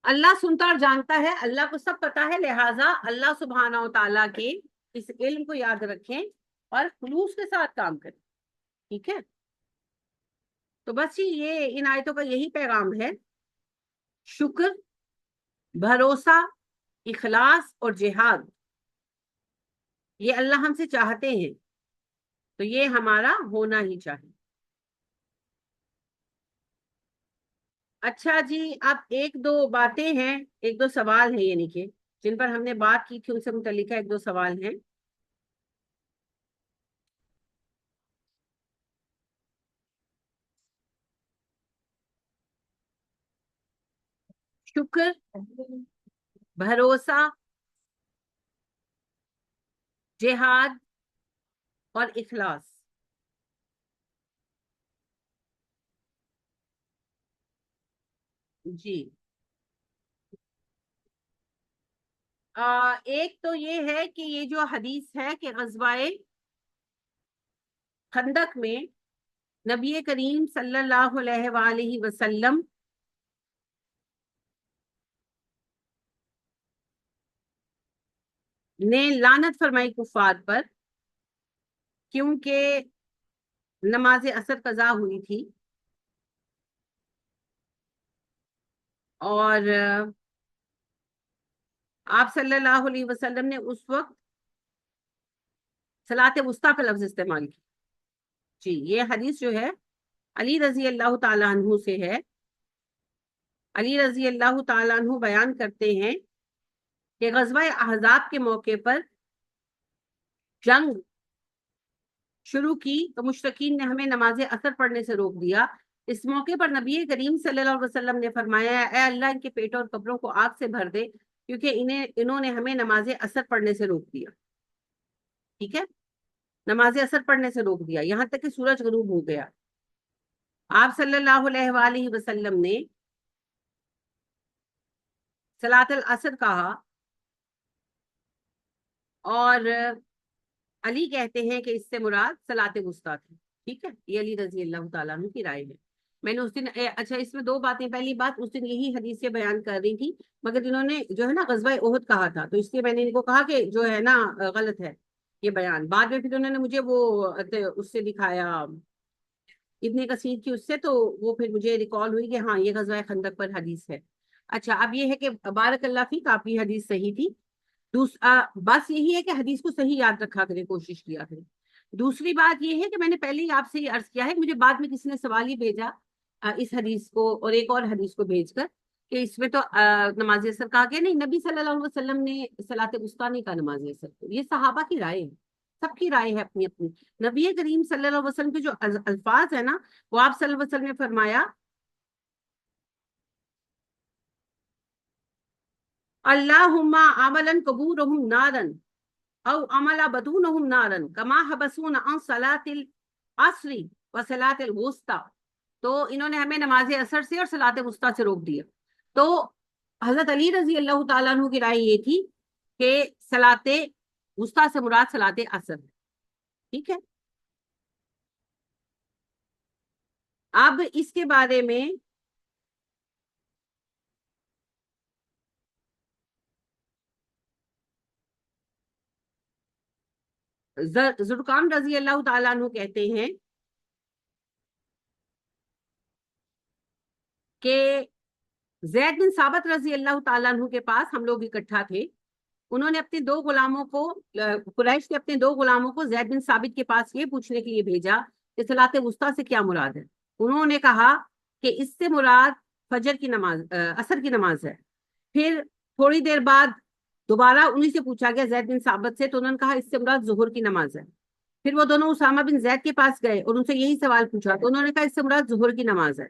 اللہ سنتا اور جانتا ہے، اللہ کو سب پتا ہے، لہٰذا اللہ سبحانہ و تعالیٰ کے اس علم کو یاد رکھیں اور خلوص کے ساتھ کام کریں، ٹھیک ہے؟ تو بس یہ ان آیتوں کا یہی پیغام ہے، شکر، بھروسہ، اخلاص اور جہاد، یہ اللہ ہم سے چاہتے ہیں، تو یہ ہمارا ہونا ہی چاہیے۔ اچھا جی، اب ایک دو باتیں ہیں، ایک دو سوال ہیں یعنی کہ جن پر ہم نے بات کی تھی ان سے متعلقہ ایک دو سوال ہیں۔ شکر، بھروسہ، جہاد اور اخلاص، جی ایک تو یہ ہے کہ یہ جو حدیث ہے کہ غزوہ خندق میں نبی کریم صلی اللہ علیہ وآلہ وسلم نے لعنت فرمائی کفار پر، کیونکہ نماز عصر قضا ہوئی تھی، اور آپ صلی اللہ علیہ وسلم نے اس وقت صلاۃ وسطیٰ کا لفظ استعمال کیا۔ جی یہ حدیث جو ہے علی رضی اللہ تعالیٰ عنہ سے ہے، علی رضی اللہ تعالیٰ عنہ بیان کرتے ہیں کہ غزوہ احزاب کے موقع پر جنگ شروع کی تو مشرکین نے ہمیں نماز عصر پڑھنے سے روک دیا، اس موقع پر نبی کریم صلی اللہ علیہ وسلم نے فرمایا اے اللہ ان کے پیٹ اور قبروں کو آگ سے بھر دے، کیونکہ انہوں نے ہمیں نماز عصر پڑھنے سے روک دیا، ٹھیک ہے، نماز عصر پڑھنے سے روک دیا یہاں تک کہ سورج غروب ہو گیا۔ آپ صلی اللہ علیہ وآلہ وسلم نے صلاۃ العصر کہا، اور علی کہتے ہیں کہ اس سے مراد صلاۃ وسطیٰ تھی، ٹھیک ہے، یہ علی رضی اللہ تعالیٰ عنہ کی رائے ہے۔ میں نے اس دن اچھا اس میں دو باتیں، پہلی بات اس دن یہی حدیث سے بیان کر رہی تھی، مگر انہوں نے جو ہے نا غزوہ احد کہا تھا، تو اس لیے میں نے ان کو کہا کہ جو ہے نا غلط ہے یہ بیان۔ بعد میں پھر انہوں نے مجھے وہ اس سے دکھایا ابن کثیر کی اس سے، تو وہ پھر مجھے ریکال ہوئی کہ ہاں یہ غزوہ خندق پر حدیث ہے۔ اچھا اب یہ ہے کہ بارک اللہ فیک، آپ کی حدیث صحیح تھی۔ دوسرا بس یہی ہے کہ حدیث کو صحیح یاد رکھا کریں، کوشش کیا کریں۔ دوسری بات یہ ہے کہ میں نے پہلے ہی آپ سے یہ عرض کیا ہے، مجھے بعد میں کسی نے سوال ہی بھیجا اس حدیث کو اور ایک اور حدیث کو بھیج کر کہ اس میں تو نماز اثر کہا گیا، نہیں، نبی صلی اللہ علیہ وسلم نے صلاۃ وسطیٰ نہیں کہا نماز اثر کو، یہ صحابہ کی رائے ہے، سب کی رائے ہے اپنی اپنی۔ نبی کریم صلی اللہ علیہ وسلم کے جو الفاظ ہیں نا، وہ آپ صلی اللہ علیہ وسلم نے فرمایا اللہم عملا قبورہم نارا او عمل بدونہم نارا کما حبسون عن صلاۃ العصر و صلاۃ الوسطی، تو انہوں نے ہمیں نماز اثر سے اور صلاۃ وسطیٰ سے روک دیا۔ تو حضرت علی رضی اللہ تعالیٰ عنہ کی رائے یہ تھی کہ صلاۃ وسطیٰ سے مراد صلاۃ اثر ہے، ٹھیک ہے۔ اب اس کے بارے میں زرقام رضی اللہ تعالیٰ عنہ کہتے ہیں کہ زید بن ثابت رضی اللہ تعالیٰ عنہ کے پاس ہم لوگ اکٹھا تھے، انہوں نے اپنے دو غلاموں کو، قریش نے اپنے دو غلاموں کو زید بن ثابت کے پاس یہ پوچھنے کے لیے بھیجا کہ صلاۃ وسطیٰ سے کیا مراد ہے۔ انہوں نے کہا کہ اس سے مراد فجر کی نماز، عصر کی نماز ہے۔ پھر تھوڑی دیر بعد دوبارہ انہیں سے پوچھا گیا زید بن ثابت سے، تو انہوں نے کہا اس سے مراد ظہر کی نماز ہے۔ پھر وہ دونوں اسامہ بن زید کے پاس گئے اور ان سے یہی سوال پوچھا، تو انہوں نے کہا اس سے مراد ظہر کی نماز ہے۔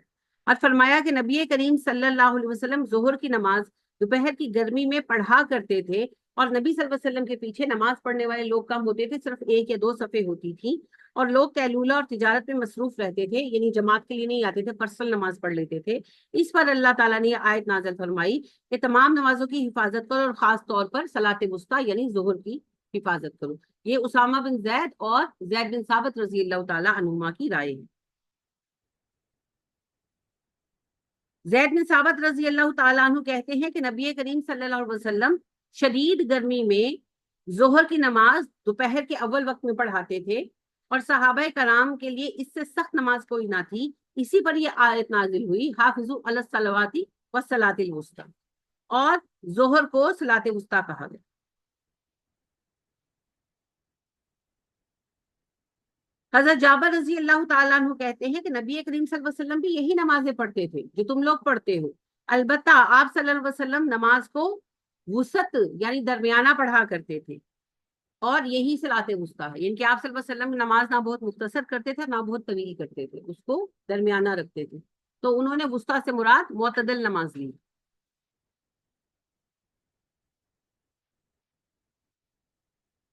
اور فرمایا کہ نبی کریم صلی اللہ علیہ وسلم ظہر کی نماز دوپہر کی گرمی میں پڑھا کرتے تھے، اور نبی صلی اللہ علیہ وسلم کے پیچھے نماز پڑھنے والے لوگ کم ہوتے تھے، صرف 1 یا 2 صفیں ہوتی تھی، اور لوگ قیلولہ اور تجارت میں مصروف رہتے تھے، یعنی جماعت کے لیے نہیں آتے تھے، پرسنل نماز پڑھ لیتے تھے۔ اس پر اللہ تعالیٰ نے یہ آیت نازل فرمائی کہ تمام نمازوں کی حفاظت کرو، اور خاص طور پر صلاۃ وسطیٰ یعنی ظہر کی حفاظت کرو۔ یہ اسامہ بن زید اور زید بن ثابت رضی اللہ تعالیٰ عنہما کی رائے ہے۔ زید بن ثابت رضی اللہ تعالیٰ عنہ کہتے ہیں کہ نبی کریم صلی اللہ علیہ وسلم شدید گرمی میں ظہر کی نماز دوپہر کے اول وقت میں پڑھاتے تھے، اور صحابہ کرام کے لیے اس سے سخت نماز کوئی نہ تھی۔ اسی پر یہ آیت نازل ہوئی حافظوا علی الصلوات والصلاۃ الوسطی، اور ظہر کو صلاۃ وسطیٰ کہا گیا۔ حضرت جابر رضی اللہ تعالیٰ عنہ کہتے ہیں کہ نبی کریم صلی اللہ علیہ وسلم بھی یہی نمازیں پڑھتے تھے جو تم لوگ پڑھتے ہو، البتہ آپ صلی اللہ علیہ وسلم نماز کو وسط یعنی درمیانہ پڑھا کرتے تھے، اور یہی صلاۃ وسطیٰ ہے، یعنی کہ آپ صلی اللہ علیہ وسلم نماز نہ بہت مختصر کرتے تھے نہ بہت طویل کرتے تھے، اس کو درمیانہ رکھتے تھے، تو انہوں نے وسطیٰ سے مراد معتدل نماز لی۔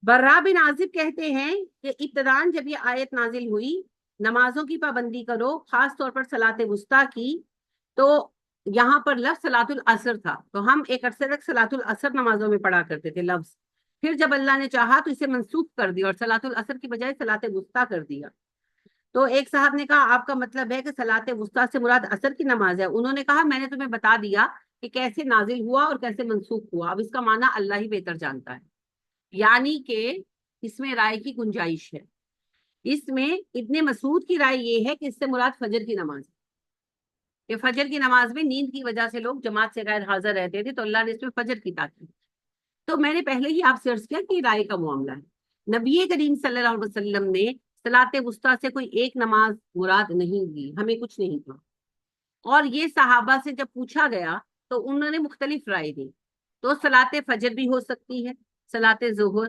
برا بن عازب کہتے ہیں کہ ابتداً جب یہ آیت نازل ہوئی نمازوں کی پابندی کرو، خاص طور پر صلاۃ وسطیٰ کی، تو یہاں پر لفظ صلاۃ العصر تھا، تو ہم ایک عرصے تک صلاۃ العصر نمازوں میں پڑھا کرتے تھے لفظ، پھر جب اللہ نے چاہا تو اسے منسوخ کر دیا اور صلاۃ العصر کی بجائے صلاۃ وسطیٰ کر دیا۔ تو ایک صاحب نے کہا آپ کا مطلب ہے کہ صلاۃ وسطیٰ سے مراد عصر کی نماز ہے؟ انہوں نے کہا میں نے تمہیں بتا دیا کہ کیسے نازل ہوا اور کیسے منسوخ ہوا، اب اس کا معنی اللہ ہی بہتر جانتا ہے، یعنی کہ اس میں رائے کی گنجائش ہے۔ اس میں ابن مسعود کی رائے یہ ہے کہ اس سے مراد فجر کی نماز ہے، کہ فجر کی نماز میں نیند کی وجہ سے لوگ جماعت سے غیر حاضر رہتے تھے، تو اللہ نے اس میں فجر کی تاکید۔ تو میں نے پہلے ہی آپ سے عرض کیا کہ یہ رائے کا معاملہ ہے، نبی کریم صلی اللہ علیہ وسلم نے صلاۃ وسطیٰ سے کوئی ایک نماز مراد نہیں دی، ہمیں کچھ نہیں تھا، اور یہ صحابہ سے جب پوچھا گیا تو انہوں نے مختلف رائے دی، تو صلاۃ فجر بھی ہو سکتی ہے، صلاۃ ظہر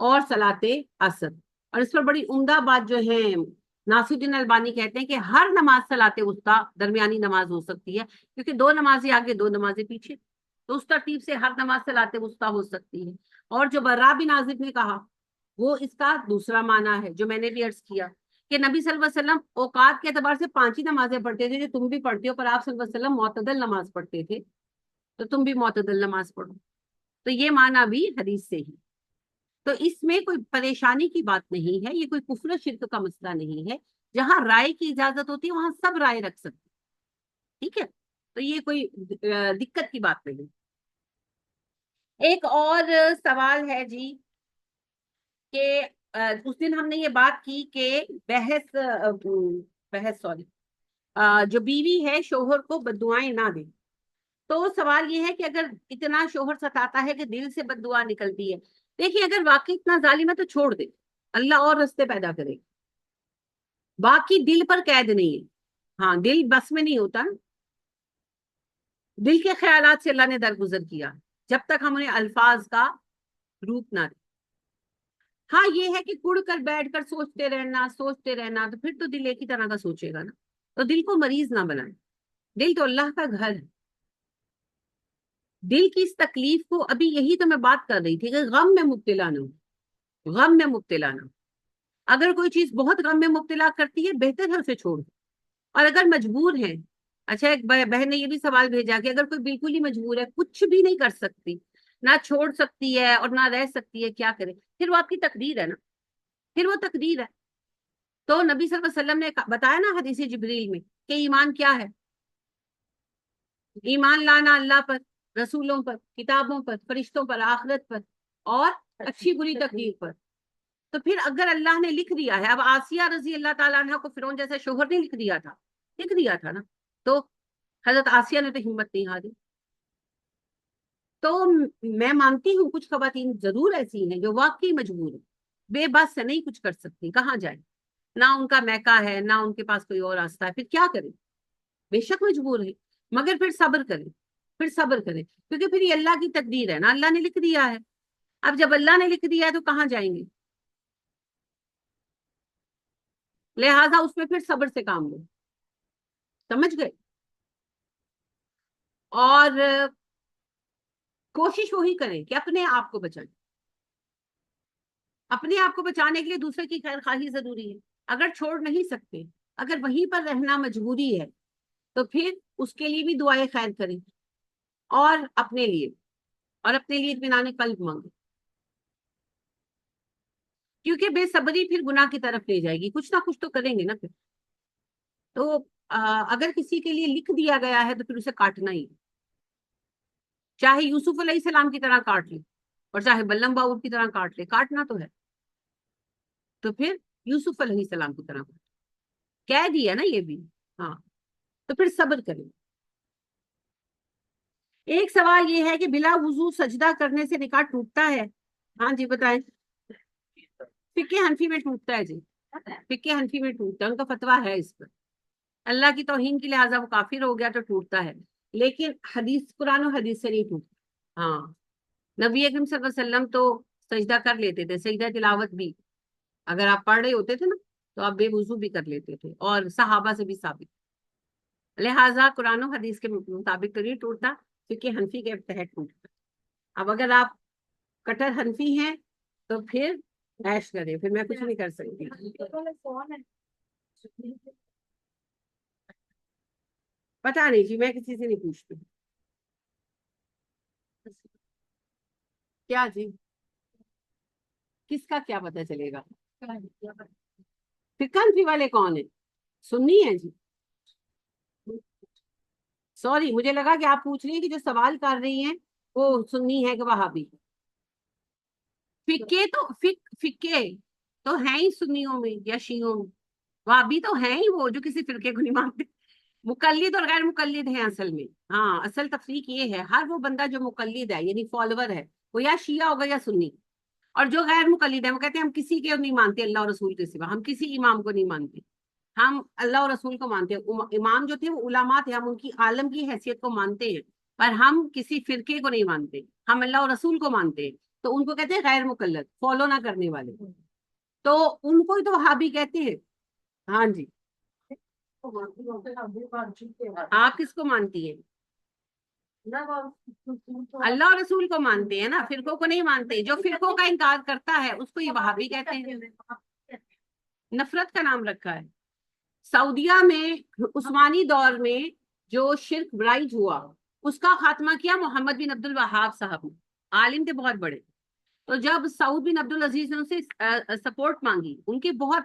اور صلاۃ عصر، اور اس پر بڑی عمدہ بات جو ہے ناصر الدین البانی کہتے ہیں کہ ہر نماز صلاۃ وسطیٰ درمیانی نماز ہو سکتی ہے، کیونکہ 2 نمازیں آگے 2 نمازیں پیچھے، تو اس ترتیب سے ہر نماز صلاۃ وسطیٰ ہو سکتی ہے۔ اور جو برا بن عازب نے کہا وہ اس کا دوسرا معنی ہے جو میں نے بھی عرض کیا کہ نبی صلی اللہ علیہ وسلم اوقات کے اعتبار سے 5 ہی نمازیں پڑھتے تھے جو تم بھی پڑھتے ہو، پر آپ صلی اللہ علیہ وسلم معتدل نماز پڑھتے تھے، تو تم بھی معتدل نماز پڑھو، تو یہ معنی بھی حدیث سے ہی۔ تو اس میں کوئی پریشانی کی بات نہیں ہے، یہ کوئی کفر و شرک کا مسئلہ نہیں ہے، جہاں رائے کی اجازت ہوتی ہے وہاں سب رائے رکھ سکتے ہیں، ٹھیک ہے، تو یہ کوئی دقت کی بات نہیں۔ ایک اور سوال ہے جی کہ اس دن ہم نے یہ بات کی کہ بحث سوری جو بیوی ہے شوہر کو بددعائیں نہ دے، تو سوال یہ ہے کہ اگر اتنا شوہر ستاتا ہے کہ دل سے بد دعا نکلتی ہے، دیکھیے اگر واقعی اتنا ظالم ہے تو چھوڑ دے، اللہ اور رستے پیدا کرے، باقی دل پر قید نہیں ہے، ہاں دل بس میں نہیں ہوتا، دل کے خیالات سے اللہ نے درگزر کیا جب تک ہم انہیں الفاظ کا روپ نہ دیں۔ ہاں یہ ہے کہ کڑ کر بیٹھ کر سوچتے رہنا تو پھر تو دل ایک ہی طرح کا سوچے گا نا، تو دل کو مریض نہ بنائے، دل تو اللہ کا گھر ہے۔ دل کی اس تکلیف کو، ابھی یہی تو میں بات کر رہی تھی کہ غم میں مبتلا نہ ہو، غم میں مبتلا نہ ہو، اگر کوئی چیز بہت غم میں مبتلا کرتی ہے بہتر ہے اسے چھوڑ دو، اور اگر مجبور ہے، اچھا ایک بہن نے یہ بھی سوال بھیجا کہ اگر کوئی بالکل ہی مجبور ہے، کچھ بھی نہیں کر سکتی، نہ چھوڑ سکتی ہے اور نہ رہ سکتی ہے، کیا کرے؟ پھر وہ آپ کی تقدیر ہے نا، پھر وہ تقدیر ہے۔ تو نبی صلی اللہ علیہ وسلم نے بتایا نا حدیث جبریل میں کہ ایمان کیا ہے؟ ایمان لانا اللہ پر، رسولوں پر، کتابوں پر، فرشتوں پر، آخرت پر، اور اچھی بری تقدیر پر۔ تو پھر اگر اللہ نے لکھ دیا ہے، اب آسیہ رضی اللہ تعالیٰ عنہ کو فرعون جیسے شوہر نے لکھ دیا تھا، لکھ دیا تھا نا، تو حضرت آسیہ نے تو ہمت نہیں ہاری۔ تو میں مانتی ہوں کچھ خواتین ضرور ایسی ہیں جو واقعی مجبور ہیں، بے بس سے نہیں کچھ کر سکتی، کہاں جائیں، نہ ان کا میکا ہے نہ ان کے پاس کوئی اور راستہ ہے، پھر کیا کریں؟ بے شک مجبور ہے، مگر پھر صبر کریں، پھر صبر کریں، کیونکہ پھر یہ اللہ کی تقدیر ہے نا، اللہ نے لکھ دیا ہے۔ اب جب اللہ نے لکھ دیا ہے تو کہاں جائیں گے؟ لہٰذا اس میں پھر صبر سے کام لو، سمجھ گئے؟ اور کوشش وہی کریں کہ اپنے آپ کو بچائیں، اپنے آپ کو بچانے کے لیے دوسرے کی خیر خواہی ضروری ہے۔ اگر چھوڑ نہیں سکتے، اگر وہیں پر رہنا مجبوری ہے، تو پھر اس کے لیے بھی دعائیں خیر کریں، اور اپنے لیے اطمینان قلب مانگیں، کیونکہ بے صبری پھر گناہ کی طرف لے جائے گی، کچھ نہ کچھ تو کریں گے نا پھر۔ تو اگر کسی کے لیے لکھ دیا گیا ہے تو پھر اسے کاٹنا ہی، چاہے یوسف علیہ السلام کی طرح کاٹ لے اور چاہے بلم باور کی طرح کاٹ لے، کاٹنا تو ہے، تو پھر یوسف علیہ السلام کی طرح کہہ دیا نا یہ بھی، ہاں، تو پھر صبر کریں۔ ایک سوال یہ ہے کہ بلا وضو سجدہ کرنے سے نکاح ٹوٹتا ہے؟ ہاں جی بتائیں۔ فقہ حنفی میں ٹوٹتا ہے جی، فقہ حنفی میں ٹوٹتا ہے، ان کا فتویٰ ہے اس پر، اللہ کی توہین کی لہٰذا وہ کافر ہو گیا تو ٹوٹتا ہے، لیکن حدیث، قرآن و حدیث سے نہیں ٹوٹتا۔ ہاں، نبی اکرم صلی اللہ علیہ وسلم تو سجدہ کر لیتے تھے، سجدہ تلاوت بھی، اگر آپ پڑھ رہے ہوتے تھے نا تو آپ بے وضو بھی کر لیتے تھے، اور صحابہ سے بھی ثابت، لہٰذا قرآن و حدیث کے مطابق تو نہیں ٹوٹتا، کیونکہ حنفی کے تحت ٹوٹتا۔ اب اگر آپ کٹر حنفی ہیں تو پھر ایش کریں، پھر میں کچھ نہیں کر سکتی۔ پتا نہیں جی، میں کسی سے نہیں پوچھتی کیا جی، کس کا کیا پتا چلے گا؟ فقہ حنفی والے کون ہیں؟ سنی ہے جی؟ سوری، مجھے لگا کہ آپ پوچھ رہی ہیں کہ جو سوال کر رہی ہیں وہ سنی ہے کہ وہابی۔ فقے تو ہیں ہی سنیوں میں یا شیعوں میں، وہابی تو ہیں ہی وہ جو کسی فرقے کو نہیں مانتے، مقلد اور غیر مقلد ہیں اصل میں۔ ہاں، اصل تفریق یہ ہے، ہر وہ بندہ جو مقلد ہے یعنی فالوور ہے، وہ یا شیعہ ہوگا یا سنی، اور جو غیر مقلد ہے وہ کہتے ہیں ہم کسی کے نہیں مانتے اللہ اور رسول کے سوا، ہم کسی امام کو نہیں مانتے، ہم اللہ اور رسول کو مانتے ہیں۔ امام جو تھے وہ علماء تھے، ہم ان کی عالم کی حیثیت کو مانتے ہیں، پر ہم کسی فرقے کو نہیں مانتے، ہم اللہ اور رسول کو مانتے ہیں، تو ان کو کہتے ہیں غیر مقلد، فالو نہ کرنے والے، تو ان کو ہی تو وہابی کہتے ہیں۔ ہاں جی، آپ کس کو مانتی ہیں؟ اللہ اور رسول کو مانتے ہیں نا، فرقوں کو نہیں مانتے، جو فرقوں کا انکار کرتا ہے اس کو یہ وہابی کہتے ہیں، نفرت کا نام رکھا ہے۔ سعودیہ میں عثمانی دور میں جو شرک رائج ہوا اس کا خاتمہ کیا محمد بن عبد الوہاب صاحب نے، عالم تھے بہت بڑے، تو جب سعود بن عبد العزیز نے ان سے سپورٹ مانگی، ان کے بہت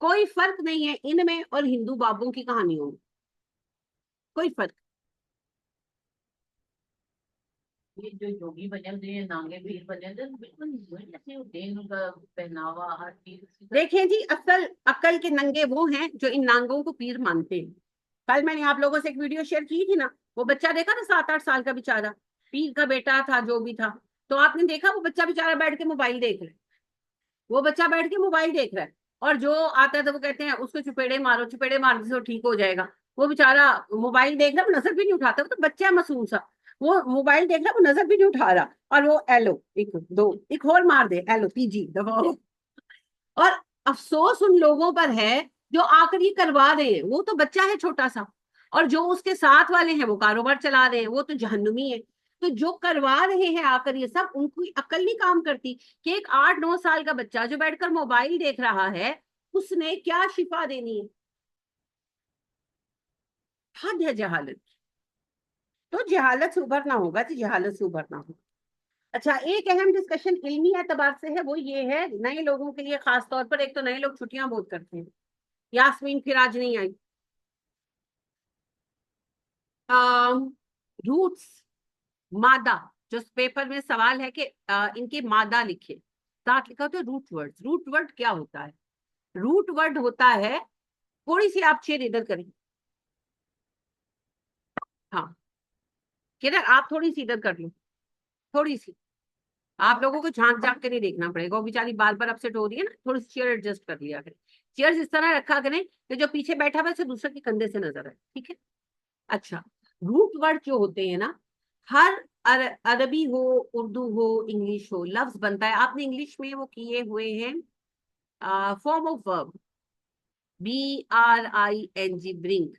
کوئی فرق نہیں ہے ان میں اور ہندو بابوں کی کہانیوں میں، کوئی فرق. یہ جو جوگی بنے ہوتے ہیں نانگے پیر بنے ہوتے ہیں بالکل وہی جیسے ہوتے ہیں، ان کا پہناوا ہر چیز اسی طرح. دیکھیں جی، عقل کے ننگے وہ ہیں جو ان نانگوں کو پیر مانتے ہیں. کل میں نے آپ لوگوں سے ایک ویڈیو شیئر کی تھی نا، وہ بچہ دیکھا نا 7-8 سال کا بیچارہ، پیر کا بیٹا تھا جو بھی تھا، تو آپ نے دیکھا وہ بچہ بیچارہ بیٹھ کے موبائل دیکھ رہا ہے، وہ بچہ بیٹھ کے موبائل دیکھ رہا ہے، اور جو آتا ہے تو وہ کہتے ہیں اس کو چپیڑے مارو، چپیڑے مارنے سے وہ ٹھیک ہو جائے گا. وہ بیچارہ موبائل دیکھ رہا ہے، وہ نظر بھی نہیں اٹھاتا، وہ تو بچہ معصوم سا، وہ موبائل دیکھ رہا ہے، وہ نظر بھی نہیں اٹھا رہا، اور وہ ایلو ایک دو ایک اور مار دے، ایلو PG دبا. اور افسوس ان لوگوں پر ہے جو آ کر یہ کروا رہے ہیں، وہ تو بچہ ہے چھوٹا سا، اور جو اس کے ساتھ والے ہیں وہ کاروبار چلا رہے ہیں، وہ تو جہنمی ہے. تو جو کروا رہے ہیں آ کر یہ سب، ان کی عقل نہیں کام کرتی کہ ایک 8-9 سال کا بچہ جو بیٹھ کر موبائل دیکھ رہا ہے، اس نے کیا شفا دینی ہے. حد ہے جہالت. تو جہالت سے ابھرنا ہوگا، تو جہالت سے ابھرنا ہوگا. اچھا، ایک اہم ڈسکشن علمی اعتبار سے ہے، وہ یہ ہے نئے لوگوں کے لیے خاص طور پر، ایک تو نئے لوگ چھٹیاں بہت کرتے ہیں. یاسمین پھر آج نہیں آئی. روٹس، مادہ، جو پیپر میں سوال ہے کہ ان کے مادہ لکھے، ساتھ لکھا ہوتا ہے روٹ ورڈ. روٹ ورڈ کیا ہوتا ہے؟ روٹ ورڈ ہوتا ہے، تھوڑی سی آپ چیئر ادھر کریں، ہاں کدھر آپ تھوڑی سی ادھر کر لیں، تھوڑی سی. آپ لوگوں کو جھانک جھانک کے نہیں دیکھنا پڑے گا، وہ بیچاری بار بار اپسیٹ ہو رہی ہے نا، تھوڑی سی چیئر ایڈجسٹ کر لیا کریں. چیئر اس طرح رکھا کریں کہ جو پیچھے بیٹھا ہوا اسے دوسرے کے کندھے سے نظر آئے، ٹھیک ہے. اچھا، روٹ ورڈ جو ہوتے ہیں نا، ہر عربی ہو، اردو ہو، انگلش ہو، لفظ بنتا ہے. آپ نے انگلش میں وہ کیے ہوئے ہیں form of verb, BRING، bring,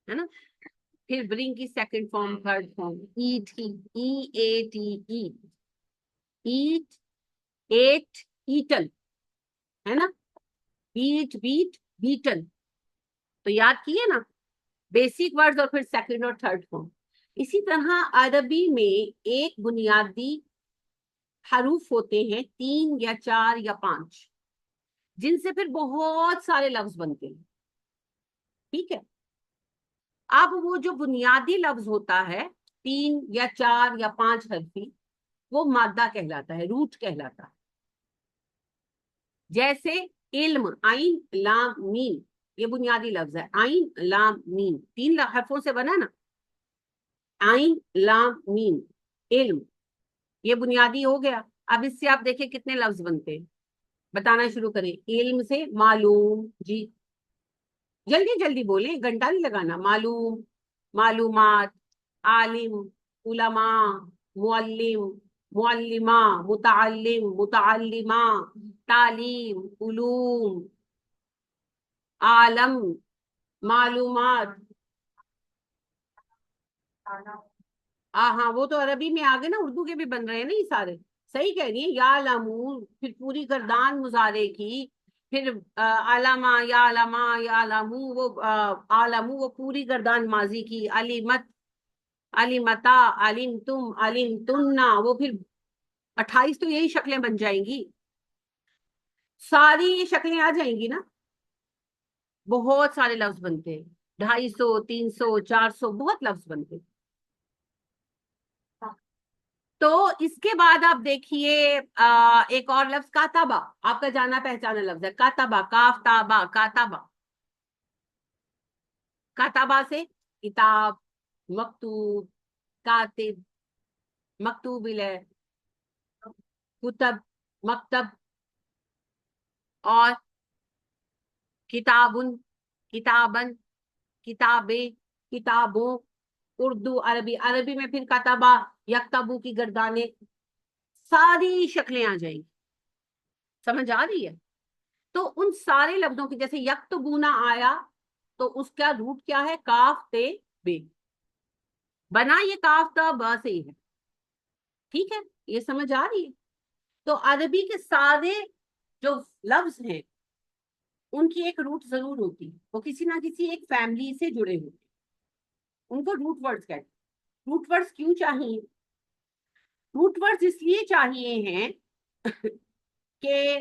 ہے نا. پھر برنگ کی second form, third form eat, EATE، eat, eat, eaten, ہے نا. Beat, beat, beaten. تو یاد کیے نا بیسک ورڈز، اور پھر سیکنڈ اور تھرڈ فارم. اسی طرح عربی میں ایک بنیادی حروف ہوتے ہیں 3 یا 4 یا 5، جن سے پھر بہت سارے لفظ بنتے ہیں، ٹھیک ہے. اب وہ جو بنیادی لفظ ہوتا ہے 3 یا 4 یا 5 حرفی، وہ مادہ کہلاتا ہے، روٹ کہلاتا ہے. جیسے علم، عین لام میم، یہ بنیادی لفظ ہے. عین لام میم 3 حرفوں سے بنا نا، عین لام میم، علم، یہ بنیادی ہو گیا. اب اس سے آپ دیکھیں کتنے لفظ بنتے ہیں، بتانا شروع کریں. علم سے معلوم، جی جلدی جلدی بولیں، گھنٹہ نہیں لگانا. معلوم، معلومات، عالم، علماء، معلم، معلمہ، متعلم، متعلمہ، تعلیم، علوم، عالم، معلومات. ہاں وہ تو عربی میں آگے نا، اردو کے بھی بن رہے ہیں نا یہ سارے. صحیح کہہ رہی ہیں. یا لمون، پھر پوری گردان مضارع کی، پھر علامہ، یا علامہ، یا علامو، وہ عالمو، وہ پوری گردان ماضی کی. علمت، علمتا، علمتم، علمتنا، وہ پھر 28 تو یہی شکلیں بن جائیں گی، ساری یہ شکلیں آ جائیں گی نا. بہت سارے لفظ بنتے ہیں، 250، 300، 400، بہت لفظ بنتے ہیں. تو اس کے بعد آپ دیکھیے ایک اور لفظ کاتبہ، آپ کا جانا پہچانا لفظ ہے کاتبہ، کاف تابا، کاتبہ. کاتبہ سے کتاب، مکتوب، کاتب، مکتوب ہے، کتب، مکتب، اور کتابن، کتابن، کتابیں، کتابوں. اردو، عربی، عربی میں پھر کاتبہ، یکتبو کی گردانیں، ساری شکلیں آ جائیں گی. سمجھ آ رہی ہے؟ تو ان سارے لفظوں کی، جیسے یکتبونا آیا تو اس کا روٹ کیا ہے؟ کاف تے بے، بنا یہ کاف تا با سے ہی ہے، ٹھیک ہے. یہ سمجھ آ رہی ہے؟ تو عربی کے سارے جو لفظ ہیں ان کی ایک روٹ ضرور ہوتی ہے، وہ کسی نہ کسی ایک فیملی سے جڑے ہوتے ہیں، ان کو روٹ ورڈز کہتے ہیں. روٹ ورڈز کیوں چاہیے؟ روٹ ورڈز اس لیے چاہیے ہیں کہ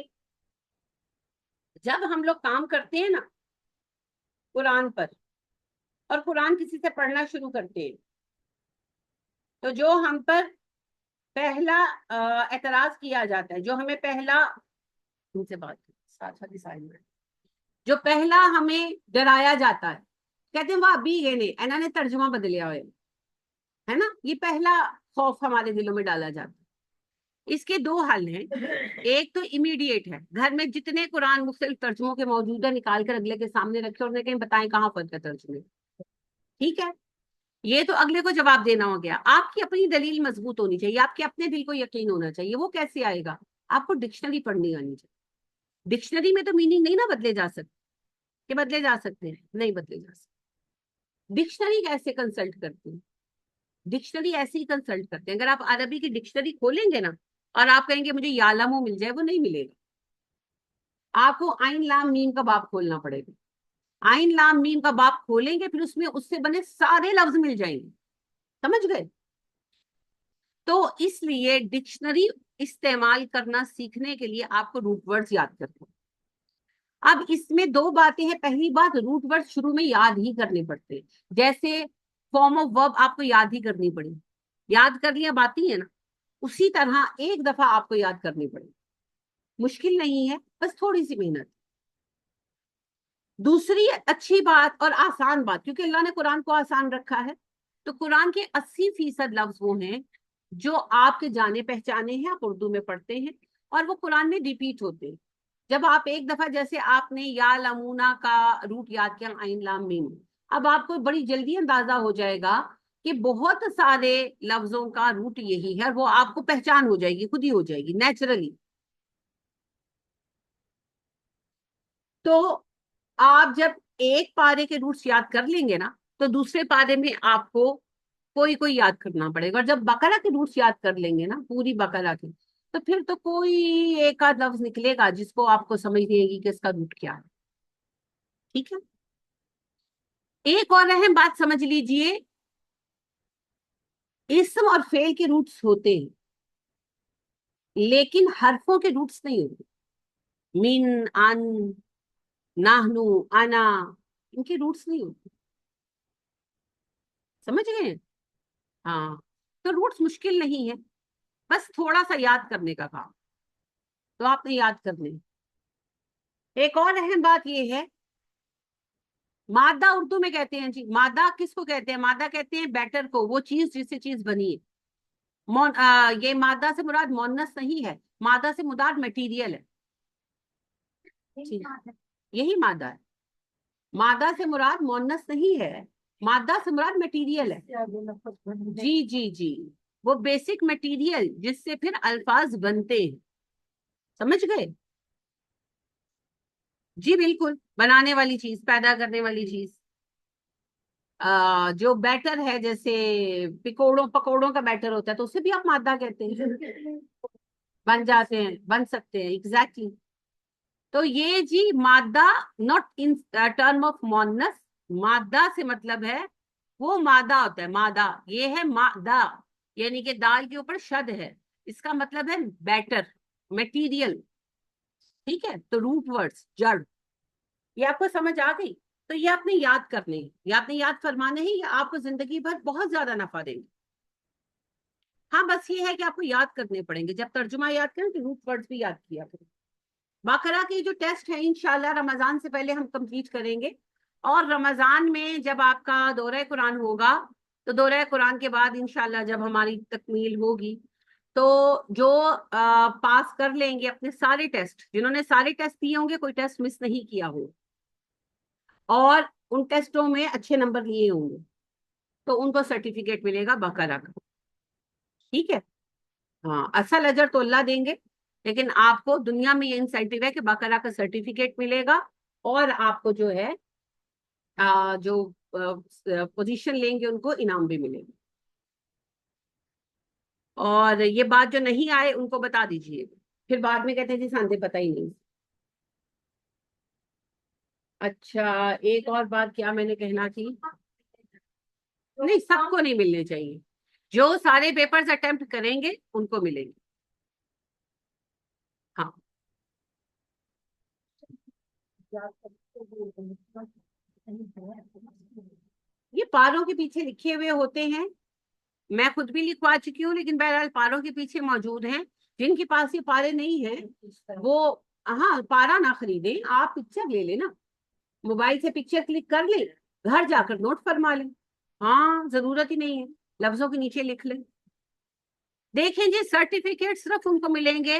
جب ہم لوگ کام کرتے ہیں نا قرآن پر اور قرآن کسی سے پڑھنا شروع کرتے ہیں تو جو ہم پر پہلا اعتراض کیا جاتا ہے، جو ہمیں پہلا ان سے بات جو پہلا ہمیں ڈرایا جاتا ہے، کہتے ہیں وہ ابھی یہ نہیں انہوں نے ترجمہ بدلیا ہوئے ہے نا، یہ پہلا خوف ہمارے دلوں میں ڈالا جاتا ہے۔ اس کے دو حل ہیں، ایک تو امیڈیٹ ہے، گھر میں جتنے قرآن مختلف ترجموں کے موجود ہیں نکال کر اگلے کے سامنے رکھے اور کہیں بتائیں کہاں فرق ہے ترجمے، ٹھیک ہے، یہ تو اگلے کو جواب دینا ہو گیا۔ آپ کی اپنی دلیل مضبوط ہونی چاہیے، آپ کے اپنے دل کو یقین ہونا چاہیے۔ وہ کیسے آئے گا؟ آپ کو ڈکشنری پڑھنی آنی چاہیے۔ ڈکشنری میں تو میننگ نہیں نا بدلے جا سکتے، کہ بدلے جا سکتے ہیں، نہیں بدلے جا سکتے۔ ڈکشنری کیسے کنسلٹ کرتے ہیں؟ ڈکشنری ایسے ہی کنسلٹ کرتے ہیں، اگر آپ عربی کی ڈکشنری کھولیں گے نا اور آپ کہیں گے مجھے یعلمو مل جائے، وہ نہیں ملے گا، آپ کو عین لام میم کا باب کھولنا پڑے گا۔ عین لام میم کا باب کھولیں گے پھر اس میں اس سے بنے سارے لفظ مل جائیں گے، سمجھ گئے؟ تو اس لیے ڈکشنری استعمال کرنا سیکھنے کے لیے آپ کو روٹ ورڈز یاد کرنا۔ اب اس میں دو باتیں ہیں، پہلی بات روٹ ورڈ شروع میں یاد ہی کرنے پڑتے ہیں، جیسے فارم آف ورب آپ کو یاد ہی کرنی پڑی، یاد کر لیا باتیں ہیں نا، اسی طرح ایک دفعہ آپ کو یاد کرنی پڑے، مشکل نہیں ہے، بس تھوڑی سی محنت۔ دوسری اچھی بات اور آسان بات، کیونکہ اللہ نے قرآن کو آسان رکھا ہے، تو قرآن کے 80% لفظ وہ ہیں جو آپ کے جانے پہچانے ہیں، آپ اردو میں پڑھتے ہیں اور وہ قرآن میں ریپیٹ ہوتے ہیں۔ جب آپ ایک دفعہ جیسے آپ نے یا لمونا کا روٹ یاد کیا عین لام میم، اب آپ کو بڑی جلدی اندازہ ہو جائے گا کہ بہت سارے لفظوں کا روٹ یہی ہے، اور وہ آپ کو پہچان ہو جائے گی، خود ہی ہو جائے گی نیچرلی۔ تو آپ جب ایک پارے کے روٹس یاد کر لیں گے نا تو دوسرے پارے میں آپ کو کوئی یاد کرنا پڑے گا، اور جب بقرہ کے روٹس یاد کر لیں گے نا پوری بقرہ کے، تو پھر تو کوئی ایک آدھ لفظ نکلے گا جس کو آپ کو سمجھ نہیں گی کہ اس کا روٹ کیا ہے، ٹھیک ہے۔ ایک اور اہم بات سمجھ لیجئے، اسم اور فعل کے روٹس ہوتے ہیں لیکن حرفوں کے روٹس نہیں ہوتے، من، ان، نحنو، انا، ان کے روٹس نہیں ہوتے، سمجھ گئے؟ ہاں، تو روٹس مشکل نہیں ہے، بس تھوڑا سا یاد کرنے کا کام، تو آپ نے یاد کرنے۔ ایک اور اہم بات یہ ہے، مادہ اردو میں کہتے ہیں جی، مادہ کس کو کہتے ہیں؟ مادہ کہتے ہیں بیٹر کو، وہ چیز جس سے چیز بنی ہے۔ یہ مادہ سے مراد مونس نہیں ہے، مادہ سے مراد میٹیریل ہے، یہی مادہ ہے، مادہ سے مراد مونس نہیں ہے، مادہ سے مراد میٹیریل ہے، جی جی جی، وہ بیسک میٹیریل جس سے پھر الفاظ بنتے ہیں، سمجھ گئے؟ جی بالکل، بنانے والی چیز، پیدا کرنے والی چیز، جو بیٹر ہے، جیسے پکوڑوں کا بیٹر ہوتا ہے تو اسے بھی آپ مادہ کہتے ہیں، بن جاتے ہیں، بن سکتے ہیں، ایگزیکٹلی۔ تو یہ جی مادہ، ناٹ ان ٹرم آف مونس، مادہ سے مطلب ہے وہ مادہ ہوتا ہے، مادہ، یہ ہے مادہ، یعنی کہ دال کے اوپر شد ہے، اس کا مطلب ہے بیٹر، میٹیریل، ٹھیک ہے۔ تو روٹ ورڈز، جڑ، یہ آپ کو سمجھ آ گئی؟ تو یہ آپ نے یاد کرنے، یہ آپ نے یاد فرمانے ہیں، یہ آپ کو زندگی بھر بہت زیادہ نفع دیں گے۔ ہاں بس یہ ہے کہ آپ کو یاد کرنے پڑیں گے، جب ترجمہ یاد کریں تو روٹ ورڈز بھی یاد کیا کریں۔ بقرہ کے جو ٹیسٹ ہے انشاءاللہ رمضان سے پہلے ہم کمپلیٹ کریں گے، اور رمضان میں جب آپ کا دورہ قرآن ہوگا تو دورہ قرآن کے بعد انشاءاللہ جب ہماری تکمیل ہوگی تو جو پاس کر لیں گے اپنے سارے ٹیسٹ، جنہوں نے سارے ٹیسٹ دیے ہوں گے، کوئی ٹیسٹ مس نہیں کیا ہو اور ان ٹیسٹوں میں اچھے نمبر لیے ہوں گے، تو ان کو سرٹیفکیٹ ملے گا بقرہ کا، ٹھیک ہے۔ ہاں، اصل اجر تو اللہ دیں گے، لیکن آپ کو دنیا میں یہ انسینٹیو ہے کہ بقرہ کا سرٹیفکیٹ ملے گا، اور آپ کو جو ہے جو پوزیشن لیں گے ان کو انعام بھی ملے گا۔ اور یہ بات جو نہیں آئے ان کو بتا دیجئے، پھر بعد میں کہتے ہیں جی سانتے پتہ ہی نہیں۔ اچھا، ایک اور بات کیا میں نے کہنا تھی، نہیں سب کو نہیں ملنے چاہیے، جو سارے پیپرز اٹیمپٹ کریں گے ان کو ملیں گے، ہاں۔ یہ پاروں کے پیچھے لکھے ہوئے ہوتے ہیں، میں خود بھی لکھوا چکی ہوں، لیکن بہرحال پاروں کے پیچھے موجود ہیں. جن کے پاس یہ پارے نہیں ہیں وہ ہاں پارا نہ خریدیں، آپ پکچر لے لیں نا، موبائل سے پکچر کلک کر لیں، گھر جا کر نوٹ فرما لیں. ہاں ضرورت ہی نہیں ہے لفظوں کے نیچے لکھ لیں. دیکھیں جی سرٹیفکیٹ صرف ان کو ملیں گے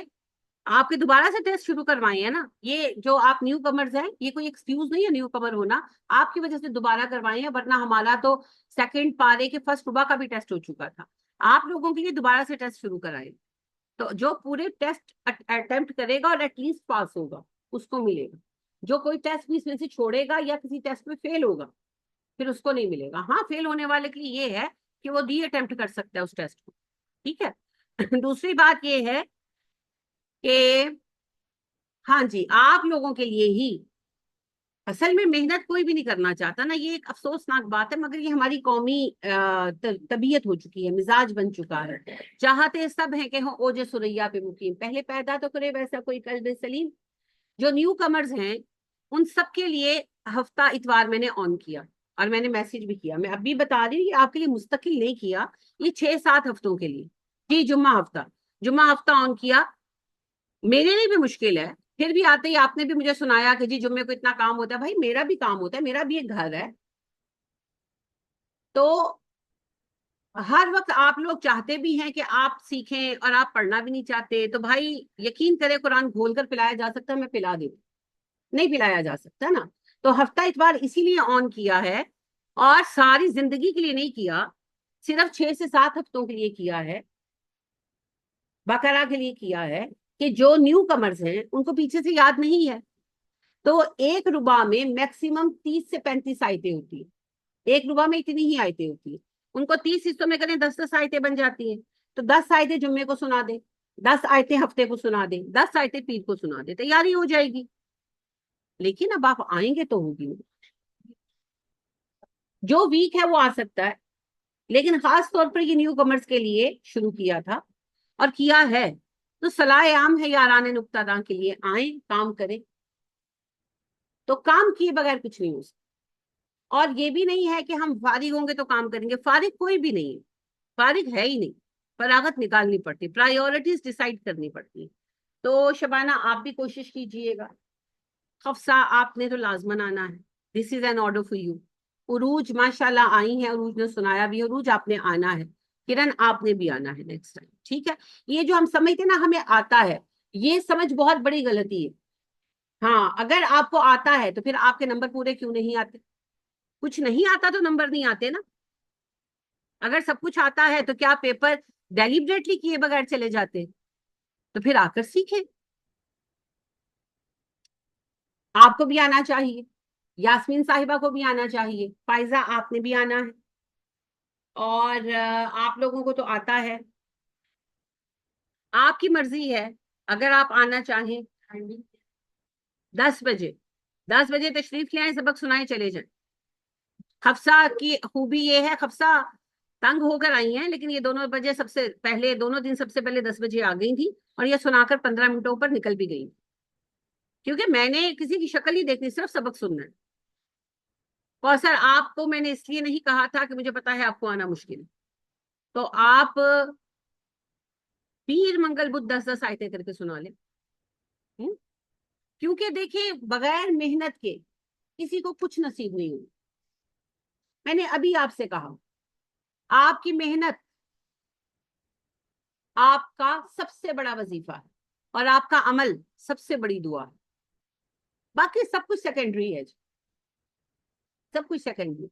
آپ کے دوبارہ سے ٹیسٹ شروع کروائے ہیں نا. یہ جو آپ نیو کمرز ہیں یہ کوئی ایکسکیوز نہیں ہے نیو کمر ہونا، آپ کی وجہ سے دوبارہ کروائے ہیں، ورنہ ہمارا تو سیکنڈ پارے کے فرسٹ صبح کا بھی ٹیسٹ ہو چکا تھا. آپ لوگوں کے لیے دوبارہ سے ٹیسٹ شروع کرائے. تو جو پورے ٹیسٹ اٹمپٹ کرے گا اور ایٹ لیسٹ پاس ہوگا اس کو ملے گا. جو کوئی ٹیسٹ بھی اس میں سے چھوڑے گا یا کسی ٹیسٹ میں فیل ہوگا پھر اس کو نہیں ملے گا. ہاں فیل ہونے والے کے لیے یہ ہے کہ وہ ری اٹمپٹ کر سکتا ہے اس ٹیسٹ کو. ٹھیک ہے. دوسری بات یہ ہے کہ ہاں جی آپ لوگوں کے لیے ہی اصل میں محنت کوئی بھی نہیں کرنا چاہتا نا، یہ ایک افسوسناک بات ہے، مگر یہ ہماری قومی طبیعت ہو چکی ہے، مزاج بن چکا ہے. چاہتے سب ہیں کہ ہوں اوج سریا پہ مقیم، پہلے پیدا تو کرے ویسا کوئی قلب سلیم. جو نیو کمرز ہیں ان سب کے لیے ہفتہ اتوار میں نے آن کیا اور میں نے میسج بھی کیا. میں اب بھی بتا رہی ہوں یہ آپ کے لیے مستقل نہیں کیا، یہ 6-7 ہفتوں کے لیے. جی جمعہ ہفتہ آن کیا. میرے لیے بھی مشکل ہے، پھر بھی آتے ہی آپ نے بھی مجھے سنایا کہ جی جمعے کو اتنا کام ہوتا ہے. بھائی میرا بھی کام ہوتا ہے، میرا بھی ایک گھر ہے. تو ہر وقت آپ لوگ چاہتے بھی ہیں کہ آپ سیکھیں اور آپ پڑھنا بھی نہیں چاہتے. تو بھائی یقین کرے قرآن کھول کر پلایا جا سکتا ہے، میں پلا دوں، نہیں پلایا جا سکتا نا. تو ہفتہ اتوار اسی لیے آن کیا ہے اور ساری زندگی کے لیے نہیں کیا، صرف 6 سے 7 ہفتوں کے لیے کیا ہے، بقرہ کے لیے کیا ہے کہ جو نیو کمرز ہیں ان کو پیچھے سے یاد نہیں ہے. تو ایک ربع میں میکسیمم 30 سے 35 آیتیں ہوتی ہیں. ایک ربع میں اتنی ہی آیتیں ہوتی ہیں. ان کو 30 حصوں میں کریں 10-10 آیتیں بن جاتی ہیں. تو 10 آیتیں جمعے کو سنا دیں، 10 آیتیں ہفتے کو سنا دیں، 10 آیتیں پیر کو سنا دیں، تیاری ہو جائے گی. لیکن اب آپ آئیں گے تو ہوگی، جو ویک ہے وہ آ سکتا ہے. لیکن خاص طور پر یہ نیو کمرز کے لیے شروع کیا تھا اور کیا ہے. تو صلاح عام ہے یاران نقطہ داں کے لیے آئیں کام کریں. تو کام کیے بغیر کچھ نہیں ہو سکتا. اور یہ بھی نہیں ہے کہ ہم فارغ ہوں گے تو کام کریں گے، فارغ کوئی بھی نہیں ہے، فارغ ہے ہی نہیں. فراغت نکالنی پڑتی، پرائیورٹیز ڈیسائیڈ کرنی پڑتی. تو شبانہ آپ بھی کوشش کیجئے گا. حفصہ آپ نے تو لازمن آنا ہے، this is an order for you. Urooj ماشاءاللہ آئی ہیں، عروج نے سنایا بھی، عروج آپ نے آنا ہے. کرن آپ نے بھی آنا ہے نیکسٹ ٹائم. ٹھیک ہے. یہ جو ہم سمجھتے نا ہمیں آتا ہے، یہ سمجھ بہت بڑی غلطی ہے. ہاں اگر آپ کو آتا ہے تو پھر آپ کے نمبر پورے کیوں نہیں آتے؟ کچھ نہیں آتا تو نمبر نہیں آتے نا. اگر سب کچھ آتا ہے تو کیا پیپر ڈیلیبریٹلی کیے بغیر چلے جاتے؟ تو پھر آ کر سیکھیں. آپ کو بھی آنا چاہیے، یاسمین صاحبہ کو بھی آنا چاہیے، فائزہ آپ نے بھی آنا ہے، اور آپ لوگوں کو تو آتا ہے. آپ کی مرضی ہے، اگر آپ آنا چاہیں 10 بجے تشریف لے آئیں، سبق سنائیں چلے جائیں. حفصہ کی خوبی یہ ہے، حفصہ تنگ ہو کر آئی ہیں لیکن یہ دونوں دن سب سے پہلے 10 بجے آ گئی تھی اور یہ سنا کر 15 منٹوں پر نکل بھی گئی، کیونکہ میں نے کسی کی شکل نہیں دیکھنی، صرف سبق سننا ہے. اور سر آپ کو میں نے اس لیے نہیں کہا تھا کہ مجھے پتا ہے آپ کو آنا مشکل ہے، تو آپ پیر منگل بدھ 10-10 آیتیں کر کے سنا لیں. کیونکہ دیکھیں بغیر محنت کے کسی کو کچھ نصیب نہیں ہوئی. میں نے ابھی آپ سے کہا آپ کی محنت آپ کا سب سے بڑا وظیفہ ہے اور آپ کا عمل سب سے بڑی دعا ہے. باقی سب کچھ سیکنڈری ہے، سب کچھ سیکنڈری.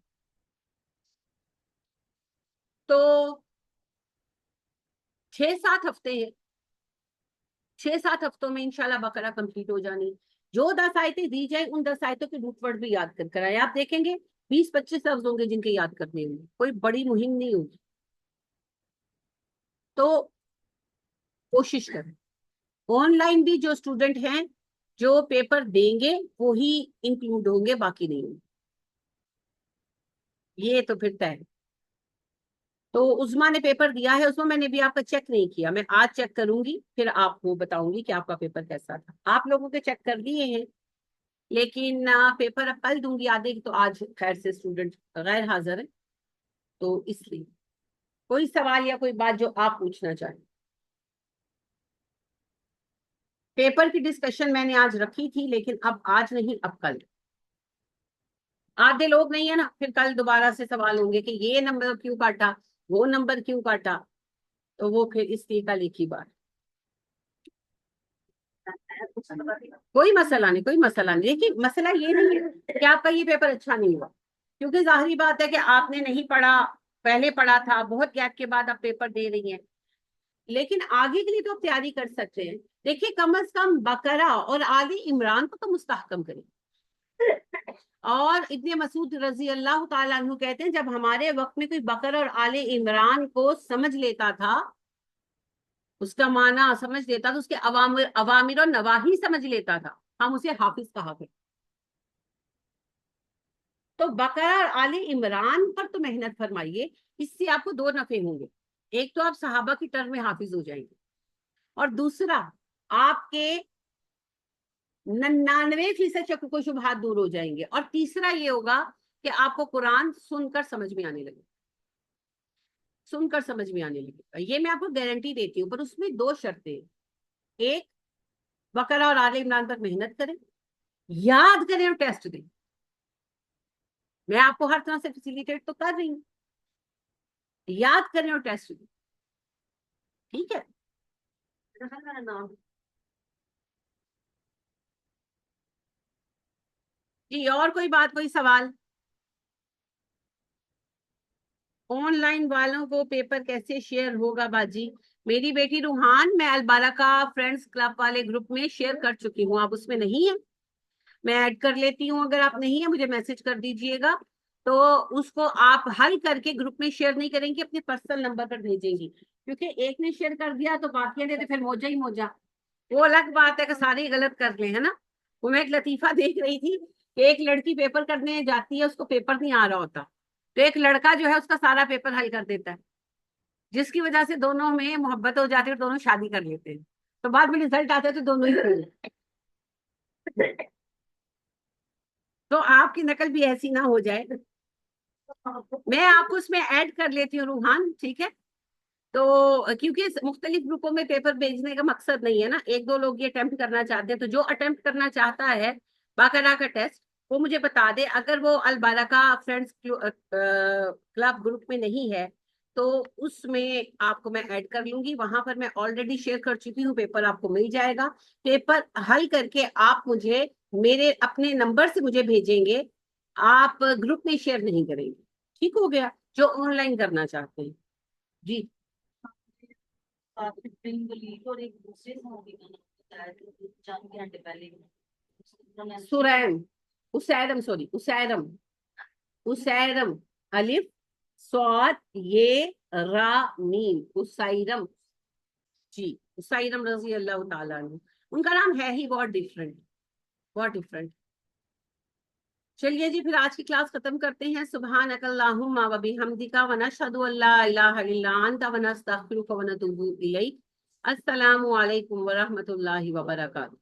تو 6-7 ہفتے ہیں، 6-7 ہفتوں میں انشاءاللہ بقرہ کمپلیٹ ہو جانی. جو 10 آیتیں دی جائیں ان 10 آیتوں کے روٹ ورڈ بھی یاد کر آئے. آپ دیکھیں گے 20-25 لفظ ہوں گے جن کے یاد کرنے ہوں گے، کوئی بڑی مہم نہیں ہوگی. تو کوشش کریں. آن لائن بھی جو اسٹوڈنٹ ہیں جو پیپر دیں گے وہی انکلوڈ ہوں گے، باقی نہیں ہوں گے. یہ تو پھر طے ہے. تو عظما نے پیپر دیا ہے، اس میں نے بھی آپ کا چیک نہیں کیا، میں آج چیک کروں گی پھر آپ کو بتاؤں گی کہ آپ کا پیپر کیسا تھا. آپ لوگوں کے چیک کر دیے ہیں. لیکن پیپر اب کل دوں گی آدھے کی، تو آج خیر سے اسٹوڈنٹ غیر حاضر ہے، تو اس لیے کوئی سوال یا کوئی بات جو آپ پوچھنا چاہیں؟ پیپر کی ڈسکشن میں نے آج رکھی تھی، لیکن اب آج نہیں، اب کل۔ آدھے لوگ نہیں ہے نا، پھر کل دوبارہ سے سوال ہوں گے کہ یہ نمبر کیوں کاٹا، وہ نمبر کیوں کاٹا، تو وہ پھر اس لیے کل ایک ہی بار۔ کوئی مسئلہ نہیں، کوئی مسئلہ نہیں، دیکھیے مسئلہ یہ نہیں ہے کہ آپ کا یہ پیپر اچھا نہیں ہوا، کیونکہ ظاہری بات ہے کہ آپ نے نہیں پڑھا، پہلے پڑھا تھا، بہت گیپ کے بعد آپ پیپر دے رہی ہیں، لیکن آگے کے لیے تو آپ تیاری کر سکتے ہیں۔ دیکھیے کم از کم بقرہ اور آل عمران کو تو مستحکم کریں۔ اور ابن مسعود رضی اللہ تعالیٰ عنہ کہتے ہیں جب ہمارے وقت میں کوئی بقرہ اور آل عمران کو سمجھ لیتا تھا، اس کا معنی سمجھ لیتا تھا، اس کے اوامر اور نواہی سمجھ لیتا تھا، ہم اسے حافظ کہا کرتے۔ تو بقرہ اور آل عمران پر تو محنت فرمائیے، اس سے آپ کو دو نفع ہوں گے، ایک تو آپ صحابہ کی ٹرم میں حافظ ہو جائیں گے، اور دوسرا آپ کے 99% شک و شبہات دور ہو جائیں گے، اور تیسرا یہ ہوگا کہ آپ کو قرآن سن کر سمجھ میں آنے لگے، سن کر سمجھ میں آنے لگے، یہ میں آپ کو گارنٹی دیتی ہوں، پر اس میں دو شرطیں، ایک بقرہ اور آل عمران پر محنت کریں، یاد کریں اور ٹیسٹ دیں۔ میں آپ کو ہر طرح سے فیسیلیٹیٹ تو کر رہی ہوں، یاد کریں اور ٹیسٹ دیں، ٹھیک ہے؟ جی اور کوئی بات، کوئی سوال؟ آن لائن والوں کو پیپر کیسے شیئر ہوگا باجی؟ میری بیٹی روحان میں البرکہ فرینڈز کلب والے گروپ میں شیئر کر چکی ہوں، آپ اس میں نہیں ہیں، میں ایڈ کر لیتی ہوں، اگر آپ نہیں ہیں مجھے میسج کر دیجئے گا، تو اس کو آپ حل کر کے گروپ میں شیئر نہیں کریں گی، اپنے پرسنل نمبر پر بھیجیں گی، کیونکہ ایک نے شیئر کر دیا تو باقی نے تو پھر موجہ ہی موجہ، وہ الگ بات ہے کہ سارے غلط کر لیں، ہے نا؟ وہ میں ایک لطیفہ دیکھ رہی تھی کہ ایک لڑکی پیپر کرنے جاتی ہے، اس کو پیپر نہیں آ رہا ہوتا، تو ایک لڑکا جو ہے اس کا سارا پیپر حل کر دیتا ہے، جس کی وجہ سے دونوں میں محبت ہو جاتی ہے اور دونوں شادی کر لیتے ہیں، تو بعد میں رزلٹ آتے ہیں تو دونوں ہی فیل۔ تو آپ کی نقل بھی ایسی نہ ہو جائے، میں آپ کو اس میں ایڈ کر لیتی ہوں روحان، ٹھیک ہے؟ تو کیونکہ مختلف گروپوں میں پیپر بھیجنے کا مقصد نہیں ہے نا، ایک دو لوگ یہ اٹیمپٹ کرنا چاہتے ہیں، تو جو اٹیمپٹ کرنا چاہتا ہے باقاعدہ کا ٹیسٹ، وہ مجھے بتا دے، اگر وہ البرکہ فرینڈز کلب گروپ میں نہیں ہے تو اس میں آپ کو میں ایڈ کر لوں گی، وہاں پر میں آلریڈی شیئر کر چکی ہوں، پیپر آپ کو مل جائے گا، پیپر حل کر کے آپ مجھے میرے اپنے نمبر سے مجھے بھیجیں گے، آپ گروپ میں شیئر نہیں کریں گے، ٹھیک ہو گیا؟ جو آن لائن کرنا چاہتے ہیں جی۔ اسیرم، سوری اسیرم، اسیرم، الف صاد یہ را میم، اسیرم، جی اسیرم رضی اللہ تعالیٰ عنہ، ان کا نام ہے ہی بہت ڈفرنٹ، بہت ڈفرنٹ۔ چلیے جی پھر آج کی کلاس ختم کرتے ہیں، سبحانک اللہم و بحمدک ونشہد ان لا الہ الا انت ونستغفرک ونتوب الیک۔ السلام علیکم ورحمۃ اللہ وبرکاتہ۔